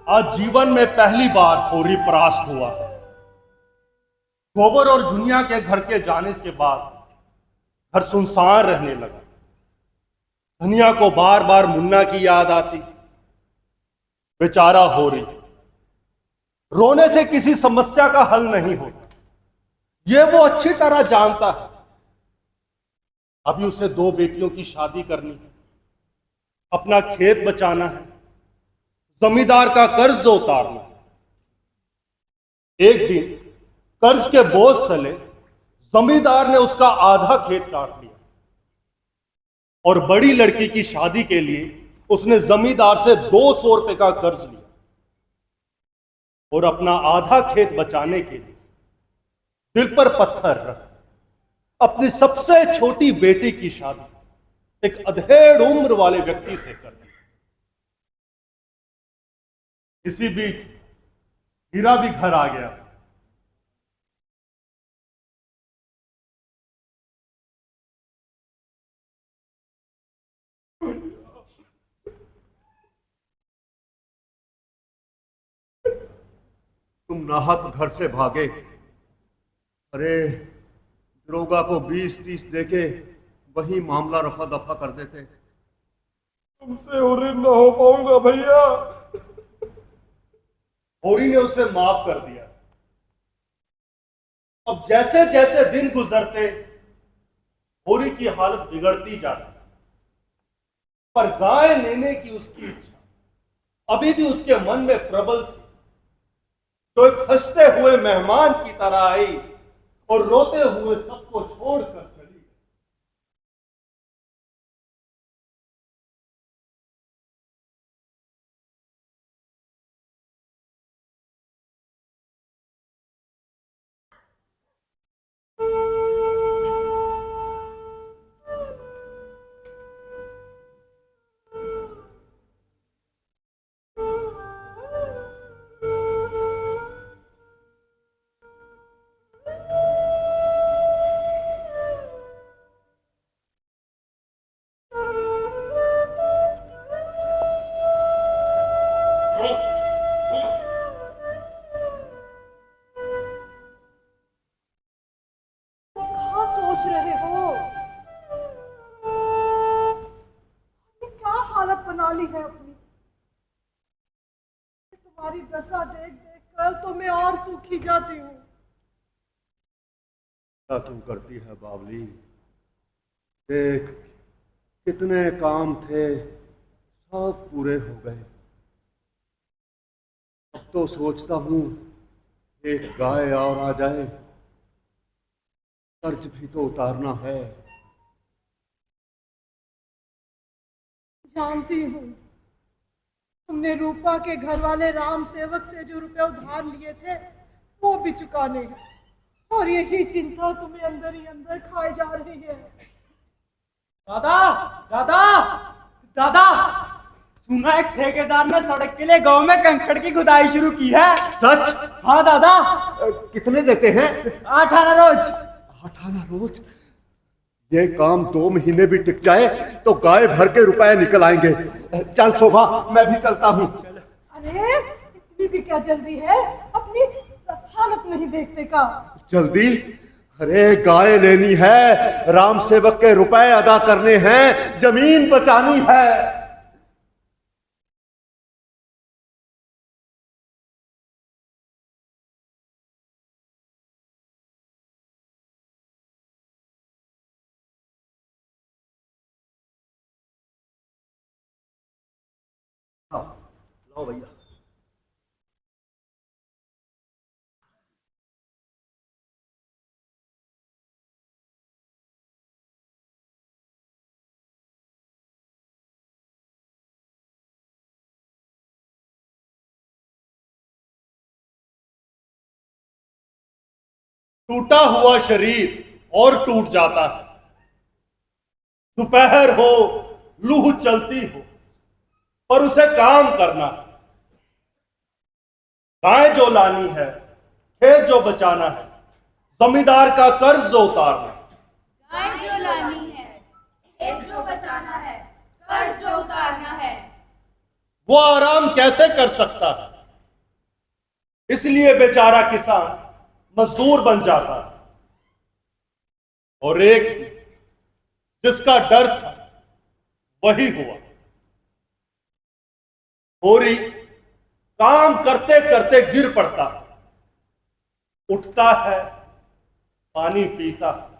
आज जीवन में पहली बार होरी परास्त हुआ। गोबर और जुनिया के घर के जाने के बाद घर सुनसान रहने लगा। धनिया को बार बार मुन्ना की याद आती। बेचारा होरी, रोने से किसी समस्या का हल नहीं होता, ये वो अच्छी तरह जानता है। अभी उसे 2 बेटियों की शादी करनी है, अपना खेत बचाना है, जमींदार का कर्ज उतारना। एक दिन कर्ज के बोझ तले जमींदार ने उसका आधा खेत काट लिया और बड़ी लड़की की शादी के लिए उसने जमींदार से 200 रुपए का कर्ज लिया और अपना आधा खेत बचाने के लिए दिल पर पत्थर रख अपनी सबसे छोटी बेटी की शादी एक अधेड़ उम्र वाले व्यक्ति से कर दी। इसी बीच हीरा भी घर आ गया। तुम नाहक घर से भागे। अरे, दरोगा को 20-30 देके वही मामला रफा दफा कर देते। तुमसे और न हो पाऊंगा भैया। होरी ने उसे माफ कर दिया। अब जैसे जैसे दिन गुजरते होरी की हालत बिगड़ती जाती, पर गाय लेने की उसकी इच्छा अभी भी उसके मन में प्रबल थी। तो एक हंसते हुए मेहमान की तरह आई और रोते हुए सबको छोड़कर चली गई। क्या सोच रहे हो? ये क्या हालत बना ली है अपनी? तुम्हारी दशा देख देख कर तो मैं और सूखी जाती हूँ। क्या तुम करती है बावली? देख, कितने काम थे, सब पूरे हो गए। अब तो सोचता हूँ एक गाय और आ जाए, कर्ज भी तो उतारना है। जानती हूँ तुमने रूपा के घर वाले राम सेवक से जो रुपए उधार लिए थे वो भी चुकाने हैं, और यही चिंता तुम्हें अंदर ही अंदर खाए जा रही है। दादा दादा दादा, सुना है ठेकेदार ने सड़क के लिए गांव में कंकड़ की खुदाई शुरू की है। सच? हाँ दादा। कितने देते हैं? 8 आना रोज। 8 आना रोज? ये काम 2 महीने भी टिक जाए तो गाय भर के रुपए निकल आएंगे। चल शोभा, मैं भी चलता हूँ। अरे इतनी भी क्या जल्दी है, अपनी हालत नहीं देखते का? जल्दी? अरे गाय लेनी है, राम सेवक के रुपए अदा करने हैं, जमीन बचानी है। लो भैया। टूटा हुआ शरीर और टूट जाता है। दोपहर हो, लूह चलती हो, पर उसे काम करना है। गाय जो लानी है, खेत जो बचाना है, जमींदार का कर्ज जो उतारना है। गाय जो लानी है, खेत जो बचाना है, कर्ज जो उतारना है। वो आराम कैसे कर सकता है? इसलिए बेचारा किसान मजदूर बन जाता है। और एक जिसका डर था वही हुआ। होरी काम करते करते गिर पड़ता है, उठता है, पानी पीता है।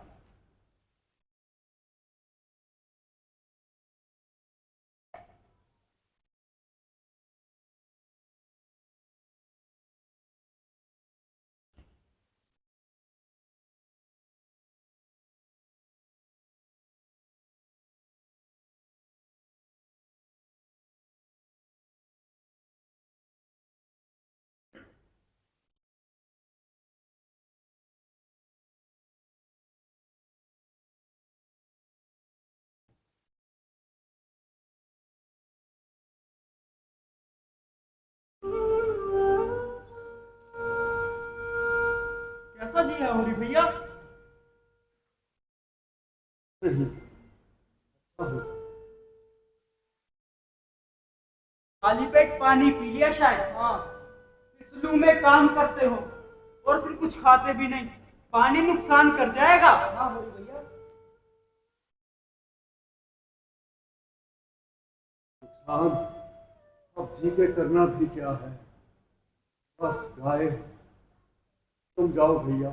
कैसा जी है होरी भैया? खाली पेट पानी पी लिया शायद। हाँ, इस लू में काम करते हो और फिर कुछ खाते भी नहीं, पानी नुकसान कर जाएगा। हाँ होरी भैया। नुकसान अब जी के करना भी क्या है। बस गाय, तुम जाओ भैया।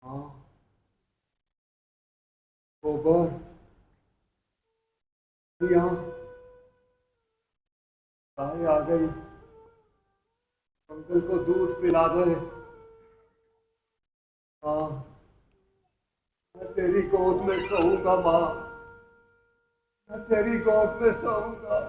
हाँ, गोबर यहाँ गाय आ गई, अंकल को दूध पिला दे। हाँ, मैं तेरी गोद में सोऊंगा माँ, मैं तेरी गोद में सोऊंगा।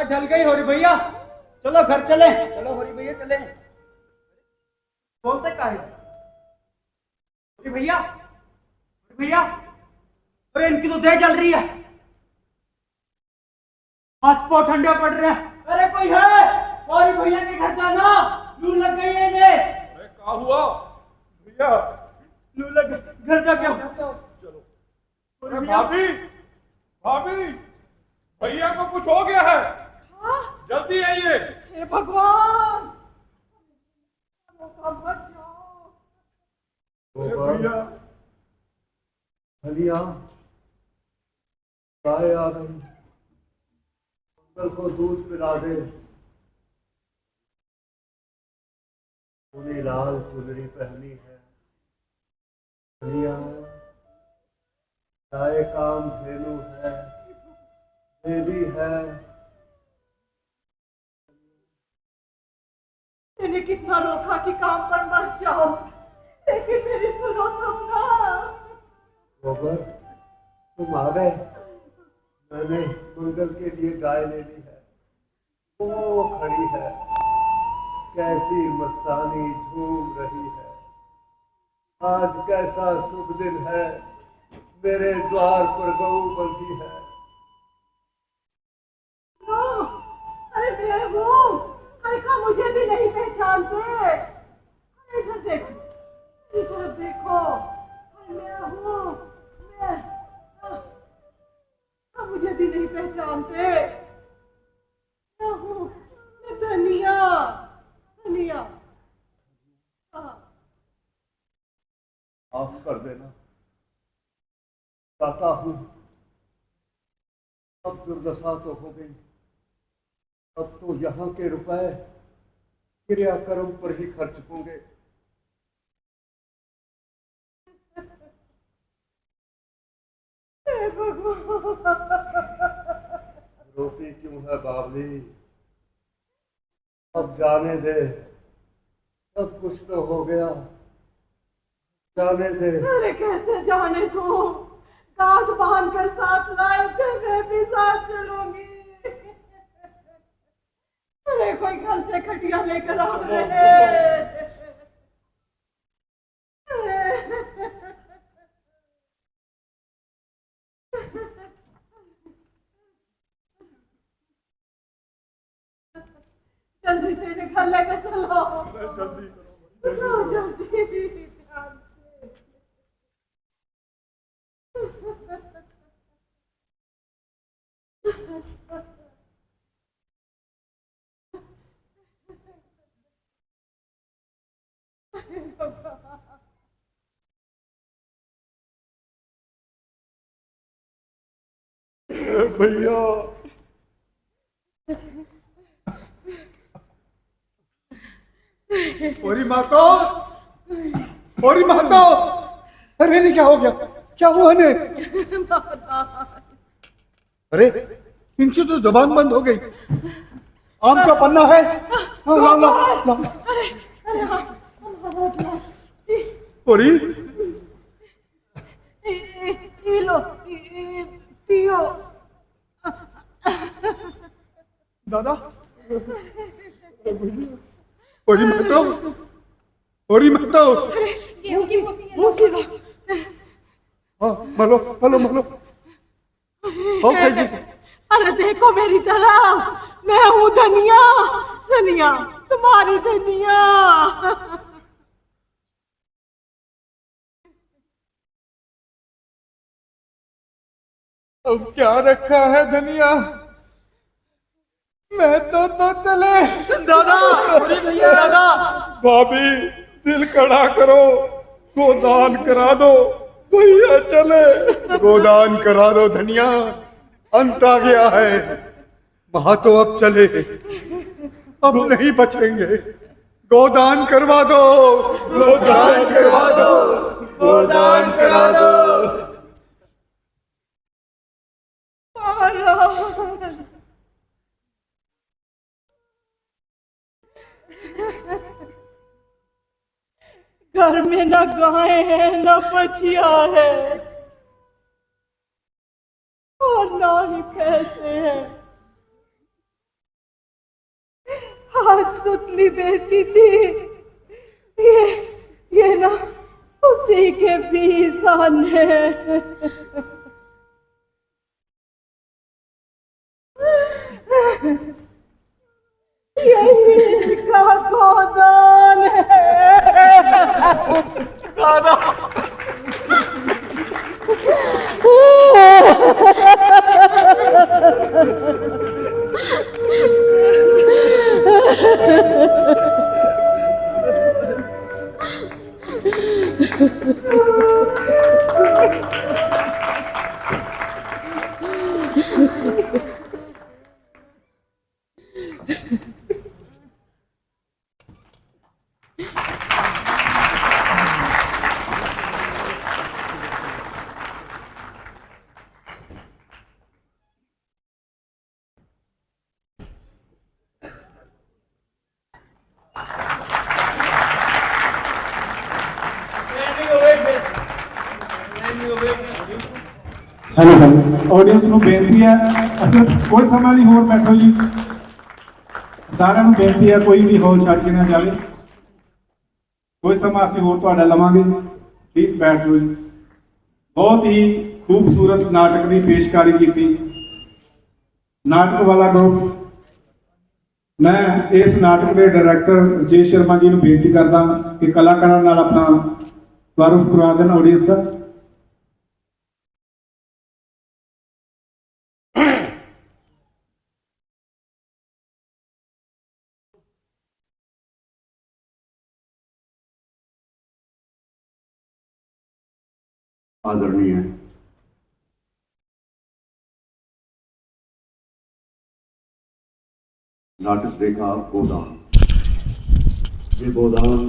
ढल गई होरी भैया, चलो घर चले। चलो होरी भैया चले। बोलते का है होरी भैया? होरी भैया, अरे इनकी तो देह जल रही है, हाथ पांव ठंडे पड़ रहे हैं। अरे कोई है? होरी भैया के घर जाना, लू लग गई है इन्हें। अरे क्या हुआ भैया? लू लग गई, घर जाके आओ। चलो। अरे भाभी, भाभी, भैया को कुछ हो गया है। हाँ? जल्दी आइए। हे भगवान, मत जाओ। भैया भलिया, गाय आ गई, अंकल को दूध पिला दे। पूरी लाल चुनरी पहनी है। भलिया, गाय काम धेनु है, देवी है। मैंने कितना रोका कि काम पर मत जाओ, लेकिन मेरी सुनो तुम ना। गोबर, तुम आ गए। मैंने मंगल के लिए गाय ले ली है, वो खड़ी है, कैसी मस्तानी झूम रही है। आज कैसा शुभ दिन है, मेरे द्वार पर गऊ बंधी है। अरे मैं हूँ, अरे का मुझे भी नहीं पहचानते। अरे इधर देखो, इधर देखो, अरे मैं हूँ, मैं मुझे भी नहीं पहचानते। मैं हूँ, मैं धनिया, धनिया। माफ कर देना, चाहता हूँ। अब दुर्दशा तो हो गई, अब तो यहाँ के रुपए क्रियाक्रम पर ही खर्च होंगे। रोती क्यों है बावली? अब जाने दे, सब कुछ तो हो गया, जाने दे। अरे कैसे जाने दो? गांठ बांध कर साथ लाए थे, मैं भी साथ चलूंगी। अरे कोई घर से खटिया लेकर आ रहे। जल्दी से इन्हें घर लेकर चलो। जल्दी करो, जल्दी। भैया ओरी मातो, ओरी मातो, अरे नहीं क्या हो गया? क्या हुआ ने? अरे इनकी तो जबान बंद हो गई। आम का पन्ना है? हाँ, ला ला ला। अरे हाँ, ओरी लो, पियो। दादा, ओरी मातो, ओरी मातो। हाँ, malo, malo, malo। अरे देखो मेरी तरफ, मैं हूँ धनिया, धनिया, तुम्हारी धनिया। अब क्या रखा है धनिया? मैं तो चले। दादा, भैया, दादा। भाभी, दिल खड़ा करो, गोदान करा दो, भैया चले। गोदान करा दो धनिया, अंत आ गया है। वहां तो अब चले, अब नहीं बचेंगे। गोदान करवा दो, गोदान करवा दो, गोदान करा दो। घर में न गाय है न बछिया है और ना ही पैसे हैं। आज सुतली बेची थी, ये ना उसी के 20 आने। यही का गोदान है। दादा, ਹੈਲੋ ਆਡੀਅנס ਨੂੰ ਬੇਨਤੀ ਹੈ ਅਸੀਂ ਕੋਈ ਸਮਾਂ ਨਹੀਂ ਹੋਰ ਬੈਠੋ ਜੀ ਸਾਰਿਆਂ ਨੂੰ ਬੇਨਤੀ ਹੈ ਕੋਈ ਵੀ ਹੌਲ ਛੱਡ ਕੇ ਨਾ ਜਾਵੇ ਕੋਈ ਸਮਾਂ ਅਸੀਂ ਹੋਰ ਤੁਹਾਡਾ ਲਵਾਂਗੇ ਪਲੀਜ਼ ਬੈਠ ਜਾਓ ਜੀ ਬਹੁਤ ਹੀ ਖੂਬਸੂਰਤ ਨਾਟਕ ਦੀ ਪੇਸ਼ਕਾਰੀ ਕੀਤੀ ਨਾਟਕ ਵਾਲਾ ਗਰੁੱਪ ਮੈਂ ਇਸ ਨਾਟਕ ਦੇ ਡਾਇਰੈਕਟਰ ਰਜੇਸ਼ ਸ਼ਰਮਾ ਜੀ ਨੂੰ ਬੇਨਤੀ ਕਰਦਾ ਕਿ ਕਲਾਕਾਰਾਂ ਨਾਲ ਆਪਣਾ ਤਾਰੂਫ ਕਰਵਾ ਦੇਣ ਆਡੀਅנס ਦਾ आदरणीय नाटक देखा गोदान। ये गोदान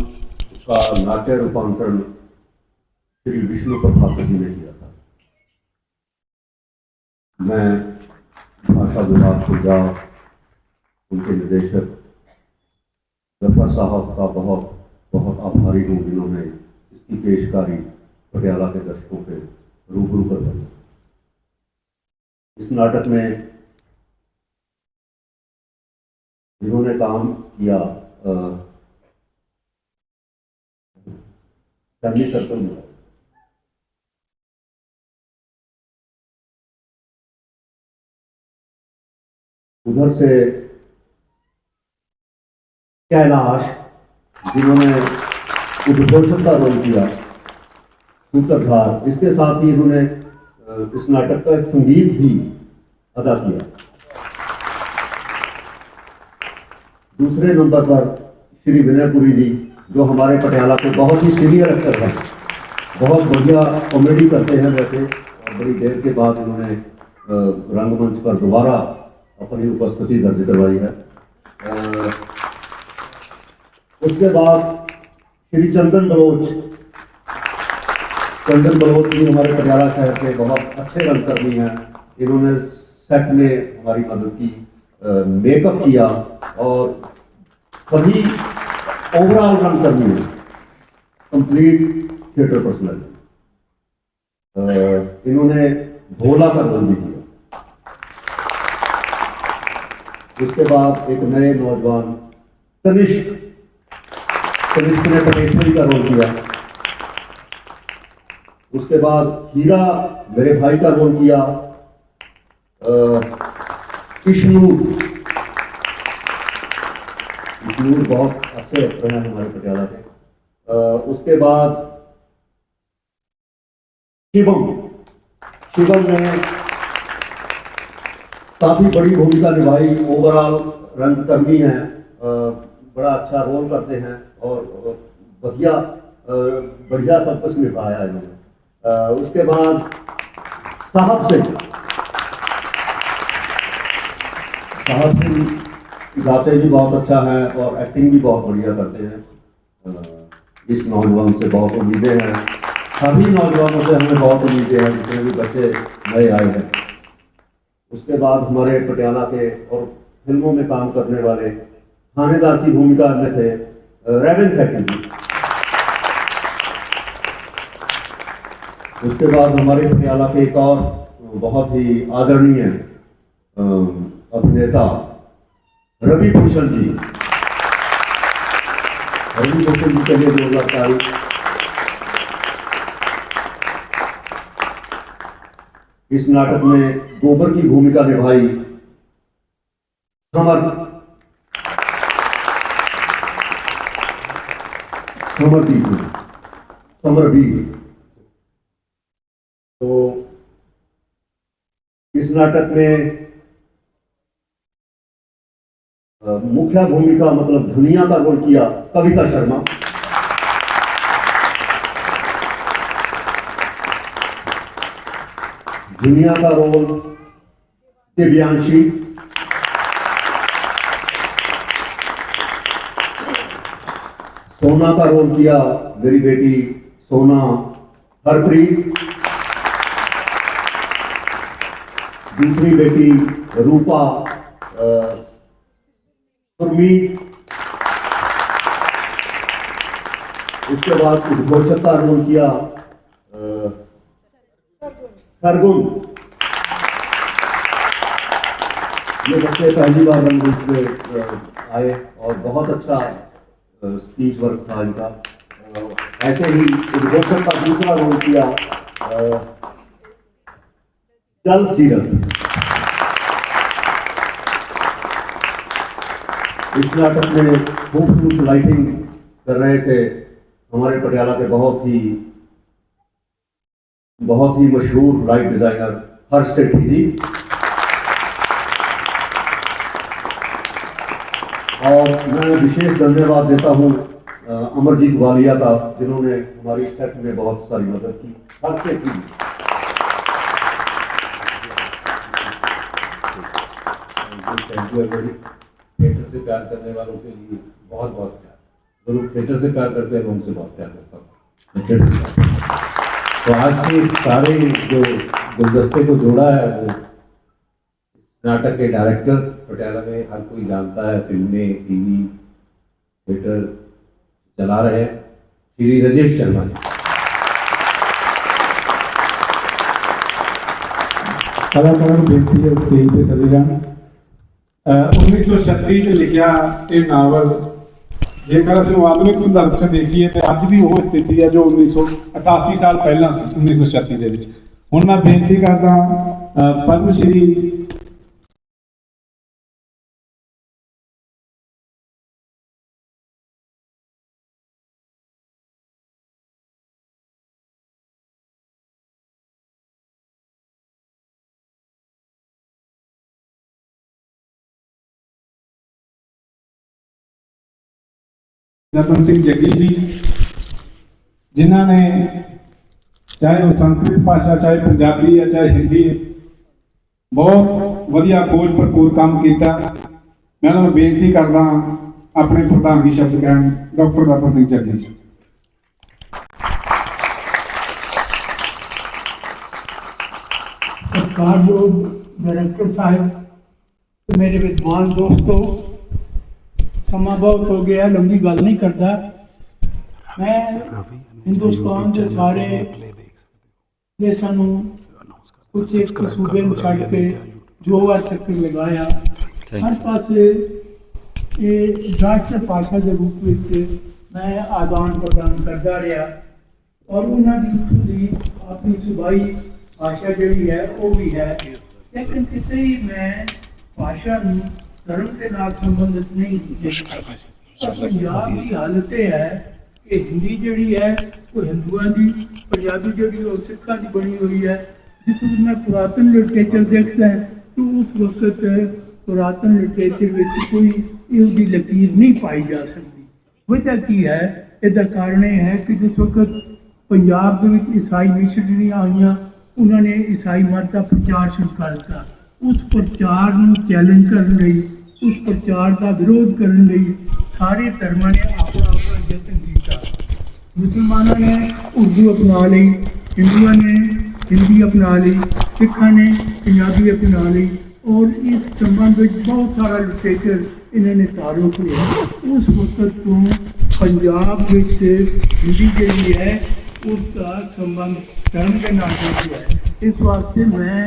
का नाट्य रूपांतरण श्री विष्णु प्रभाकर जी ने किया था। मैं भाषा विभाग पंजाब उनके निदेशक जफर साहब का बहुत बहुत आभारी हूँ जिन्होंने इसकी पेशकारी पटियाला के दर्शकों के रूबरू करवाई। इस नाटक में जिन्होंने काम किया फैमिली सर्कल में उधर से कैलाश जिन्होंने उद्घोषण का रोल किया सूत्रधार, इसके साथ ही इन्होंने इस नाटक का संगीत भी अदा किया। दूसरे नंबर पर श्री विनयपुरी जी जो हमारे पटियाला के बहुत ही सीनियर एक्टर हैं, बहुत बढ़िया कॉमेडी करते हैं वैसे, और बड़ी देर के बाद इन्होंने रंगमंच पर दोबारा अपनी उपस्थिति दर्ज करवाई है। उसके बाद श्री चंदन बलोच भी हमारे पटियाला शहर के बहुत अच्छे रंगकर्मी हैं। इन्होंने सेट में हमारी मदद की, मेकअप किया और सभी ओवरऑल रंगकर्मी हैं, कंप्लीट थिएटर पर्सनैलिटी। इन्होंने भोला का रोल भी किया। उसके बाद एक नए नौजवान तनिष्क ने पटेश्वरी का रोल किया। उसके बाद हीरा मेरे भाई का रोल किया। इश्नूर बहुत अच्छे एक्टर हैं हमारे पटियाला के। उसके बाद शिवम ने काफी बड़ी भूमिका निभाई। ओवरऑल रंगकर्मी हैं, बड़ा अच्छा रोल करते हैं और बढ़िया सब कुछ निभाया इन्होंने। उसके बाद साहब सिंह गाते भी बहुत अच्छा है और एक्टिंग भी बहुत बढ़िया करते हैं। इस नौजवान से बहुत उम्मीदें हैं, सभी नौजवानों से हमें बहुत उम्मीदें हैं जितने भी बच्चे नए आए हैं। उसके बाद हमारे पटियाला के और फिल्मों में काम करने वाले थानेदार की भूमिका में थे रेवन फैक्ट्री जी। उसके बाद हमारे पटियाला के एक और बहुत ही आदरणीय अभिनेता रवि भूषण जी के लिए जोरदार तारीफ। इस नाटक में गोबर की भूमिका निभाई समरवीर। तो इस नाटक में मुख्य भूमिका मतलब धनिया का रोल किया कविता शर्मा। धनिया का रोल दिव्यांशी। सोना का रोल किया मेरी बेटी सोना हरप्रीत। दूसरी बेटी रूपा सुरमीत। उसके बाद उद्घोषक का रोल किया सरगुन। ये बच्चे पहली बार रंगमंच पे आए और बहुत अच्छा स्पीच वर्क था इनका। ऐसे ही उद्घोषक का दूसरा रोल किया जल सीरत। इस नाटक में खूबसूरत लाइटिंग कर रहे थे हमारे पटियाला के बहुत ही मशहूर लाइट डिजाइनर हर्ष सेठी जी। और मैं विशेष धन्यवाद देता हूँ अमरजीत वालिया का, जिन्होंने हमारी सेट में बहुत सारी मदद की। Harsh Sethi ji. Thank you everybody. Theatre से प्यार करने वालों के लिए बहुत बहुत प्यार। जो लोग थिएटर से प्यार करते हैं मैं उनसे बहुत प्यार करता हूँ। तो आज के सारे जो गुलदस्ते को जोड़ा है वो इस नाटक के डायरेक्टर, पटियाला में हर कोई जानता है, फिल्में, टीवी, थिएटर चला रहे हैं, श्री राजेश शर्मा जी। कलाकारों को बेनती है स्टेज पे चले जाना। 1936 ਚ ਲਿਖਿਆ ਇਹ ਨਾਵਲ ਜੇਕਰ ਅਸੀਂ ਆਧੁਨਿਕ ਸੰਦਰਭ 'ਚ ਦੇਖੀਏ ਤੇ ਅੱਜ ਵੀ ਉਹ ਸਥਿਤੀ ਹੈ ਜੋ 1988 ਸਾਲ ਪਹਿਲਾਂ ਸੀ, 1936 ਦੇ ਵਿੱਚ। ਹੁਣ ਮੈਂ ਬੇਨਤੀ ਕਰਦਾ ਪਦਮ ਸ਼੍ਰੀ रतन सिंह जग्गी जी, जिन्होंने चाहे वो संस्कृत भाषा, चाहे पंजाबी है, चाहे हिंदी, बहुत वधिया खोज भरपूर काम किया। मैं उन्होंने बेनती करदा अपने प्रधानगी शब्द कहन डॉक्टर रतन सिंह जग्गी जी। सरकार योग डायरेक्टर साहब, मेरे विद्वान दोस्तों, समा बहुत हो गया, लंबी गल नहीं करता। मैं हिंदुस्तान के सारे देशों कुछ एक सूबे छड़ के जो बार चक्कर लगाया, हर पास ये राष्ट्र भाषा के रूप में मैं आदान प्रदान करता रहा और उन्होंने अपनी सूबाई भाषा जी है वो भी है, लेकिन कितने ही मैं भाषा धर्म के नाल संबंधित नहीं है। पंजाब की हालत यह है कि हिंदी जी है वो हिंदुओं की, पंजाबी जी और सिखा की बनी हुई है। जिस मैं पुरातन लिटरेचर देखता है तो उस वक्त पुरातन लिटरेचर में कोई यही लकीर नहीं पाई जा सकती। वजह की है, इसका कारण यह है कि जिस वक्त पंजाब के ईसाई मिशनरियां आईयां, उन्होंने ईसाई मत का प्रचार शुरू कर दिया। उस प्रचार को चैलेंज करने लई, उस प्रचार का विरोध करने लई सारे धर्मां ने अपना अपना यत्न किया। मुसलमानों ने उर्दू अपना ली, हिंदुओं ने हिंदी अपना ली, सिखों ने पंजाबी अपना ली और इस संबंध में बहुत सारा लिटरेचर इन्होंने तारुफ लिया। उस वक्त तो पंजाब में हिंदी जी है उसका संबंध धर्म के नाल है। इस वास्ते मैं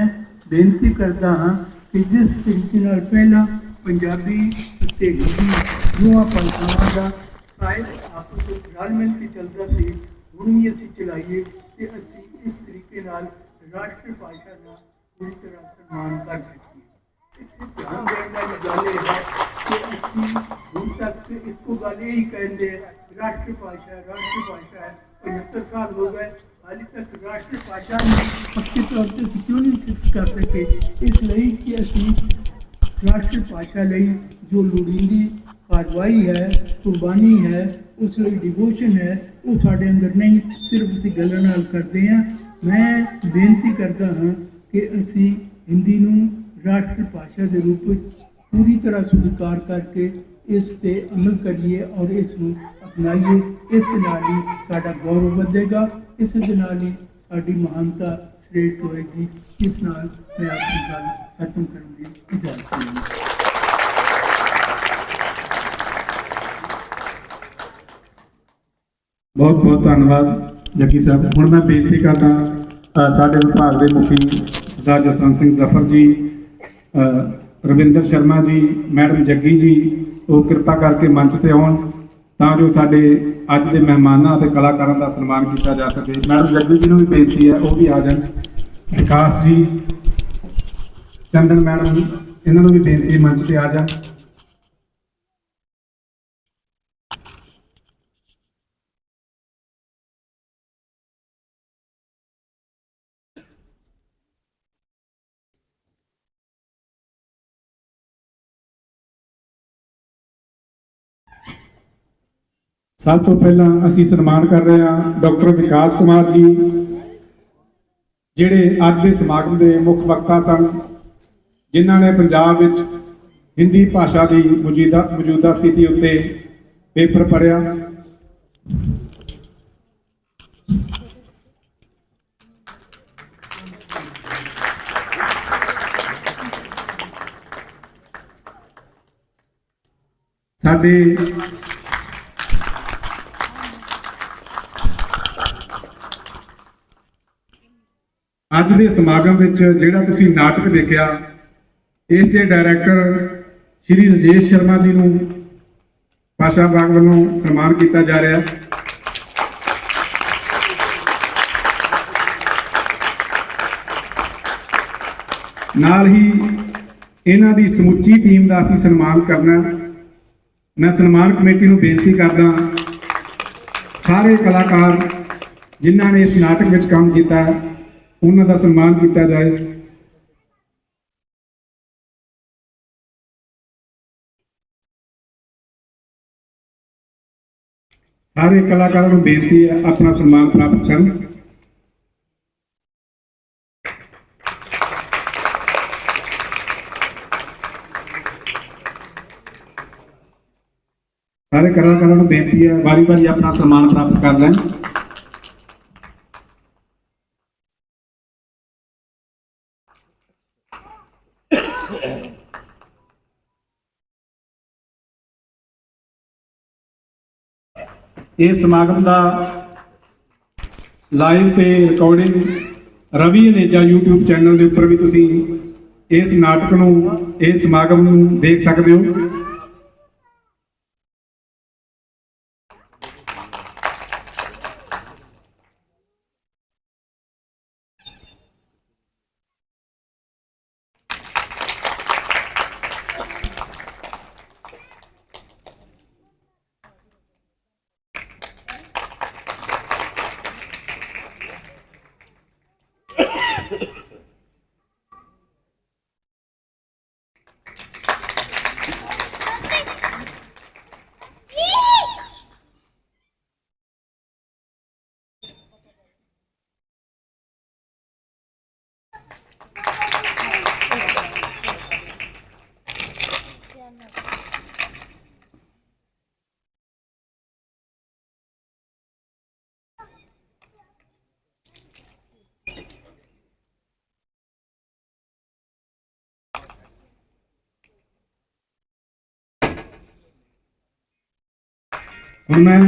बेनती करता हाँ कि जिस तरीके पहला पंजाबी ते हिंदी दोवां भाषावां का शायद आपस में रल मिल के चलता सी, हुण भी असीं चलाइए कि असीं इस तरीके नाल राष्ट्र भाषा का पूरी तरह सम्मान कर सकीए। इत्थे ध्यान देने वाली गल यह है कि असीं हुण तक इक्को गल यही कहते हैं राष्ट्र भाषा है। 75 साल हो गए, हाली तक राष्ट्र भाषा पक्के तौर पर क्यों नहीं फिक्स कर सके। इसलिए कि असी राष्ट्र भाषा लई जो लोड़ींदी कार्रवाई है, कुर्बानी है, उस लिए डिवोशन है, वो साढ़े अंदर नहीं, सिर्फ असी गल्लां नाल करते हैं। मैं बेनती करता हाँ कि असी हिंदी नूं राष्ट्र भाषा के रूप में पूरी तरह स्वीकार करके इस पे अमल करिए और इसनूं अपनाइए। इस नाल ही साडा गौरव वधेगा, इस नाल ही साडी महानता श्रेष्ठ होएगी। इस नाल मैं अपनी गल खत्म करने की इजाजत दूंगा। बहुत बहुत धन्यवाद जग्गी साहब। हुण मैं बेनती करदा साडे विभाग के मुखी सरदार जसवंत सिंह जफर जी ਰਵਿੰਦਰ ਸ਼ਰਮਾ ਜੀ, ਮੈਡਮ ਜੱਗੀ ਜੀ, ਉਹ ਕਿਰਪਾ ਕਰਕੇ ਮੰਚ ਤੇ ਆਉਣ ਤਾਂ ਜੋ ਸਾਡੇ ਅੱਜ ਦੇ ਮਹਿਮਾਨਾਂ ਅਤੇ ਕਲਾਕਾਰਾਂ ਦਾ ਸਨਮਾਨ ਕੀਤਾ ਜਾ ਸਕੇ। ਮੈਡਮ ਜੱਗੀ ਜੀ ਨੂੰ ਵੀ ਬੇਨਤੀ ਹੈ ਉਹ ਵੀ ਆ ਜਾਣ। ਵਿਕਾਸ ਜੀ, ਚੰਦਨ ਮੈਡਮ, ਇਹਨਾਂ ਨੂੰ ਵੀ ਬੇਨਤੀ ਮੰਚ ਤੇ ਆ ਜਾਣ। ਸਭ ਤੋਂ ਪਹਿਲਾਂ ਅਸੀਂ ਸਨਮਾਨ ਕਰ ਰਹੇ ਹਾਂ ਡਾਕਟਰ ਵਿਕਾਸ ਕੁਮਾਰ ਜੀ, ਜਿਹੜੇ ਅੱਜ ਦੇ ਸਮਾਗਮ ਦੇ ਮੁੱਖ ਵਕਤਾ ਸਨ, ਜਿਨ੍ਹਾਂ ਨੇ ਪੰਜਾਬ ਵਿੱਚ ਹਿੰਦੀ ਭਾਸ਼ਾ ਦੀ ਮੌਜੂਦਾ ਸਥਿਤੀ ਉੱਤੇ ਪੇਪਰ ਪੜ੍ਹਿਆ। ਸਾਡੇ ਅੱਜ ਦੇ ਸਮਾਗਮ ਵਿੱਚ ਜਿਹੜਾ ਤੁਸੀਂ ਨਾਟਕ ਦੇਖਿਆ, ਇਸ ਦੇ ਡਾਇਰੈਕਟਰ ਸ਼੍ਰੀ ਰਜੇਸ਼ ਸ਼ਰਮਾ ਜੀ ਨੂੰ ਭਾਸ਼ਾ ਵਿਭਾਗ ਵੱਲੋਂ ਸਨਮਾਨ ਕੀਤਾ ਜਾ ਰਿਹਾ ਹੈ। ਨਾਲ ਹੀ ਇਹਨਾਂ ਦੀ ਸਮੁੱਚੀ ਟੀਮ ਦਾ ਅਸੀਂ ਸਨਮਾਨ ਕਰਨਾ। ਮੈਂ ਸਨਮਾਨ ਕਮੇਟੀ ਨੂੰ ਬੇਨਤੀ ਕਰਦਾ, ਸਾਰੇ ਕਲਾਕਾਰ ਜਿਨ੍ਹਾਂ ਨੇ ਇਸ ਨਾਟਕ ਵਿੱਚ ਕੰਮ ਕੀਤਾ ਉਹਨਾਂ ਦਾ ਸਨਮਾਨ ਕੀਤਾ ਜਾਏ। ਸਾਰੇ ਕਲਾਕਾਰਾਂ ਨੂੰ ਬੇਨਤੀ ਹੈ ਆਪਣਾ ਸਨਮਾਨ ਪ੍ਰਾਪਤ ਕਰਨ। ਸਾਰੇ ਕਲਾਕਾਰਾਂ ਨੂੰ ਬੇਨਤੀ ਹੈ ਵਾਰੀ-ਵਾਰੀ ਆਪਣਾ ਸਨਮਾਨ ਪ੍ਰਾਪਤ ਕਰ ਲੈਣ। ਇਸ ਸਮਾਗਮ ਦਾ ਲਾਈਵ ਤੇ recording Ravi Aneja YouTube channel ਦੇ ਉੱਪਰ ਵੀ ਤੁਸੀਂ ਇਸ ਨਾਟਕ ਨੂੰ, ਇਸ ਸਮਾਗਮ ਨੂੰ ਦੇਖ ਸਕਦੇ ਹੋ। ਹੁਣ ਮੈਂ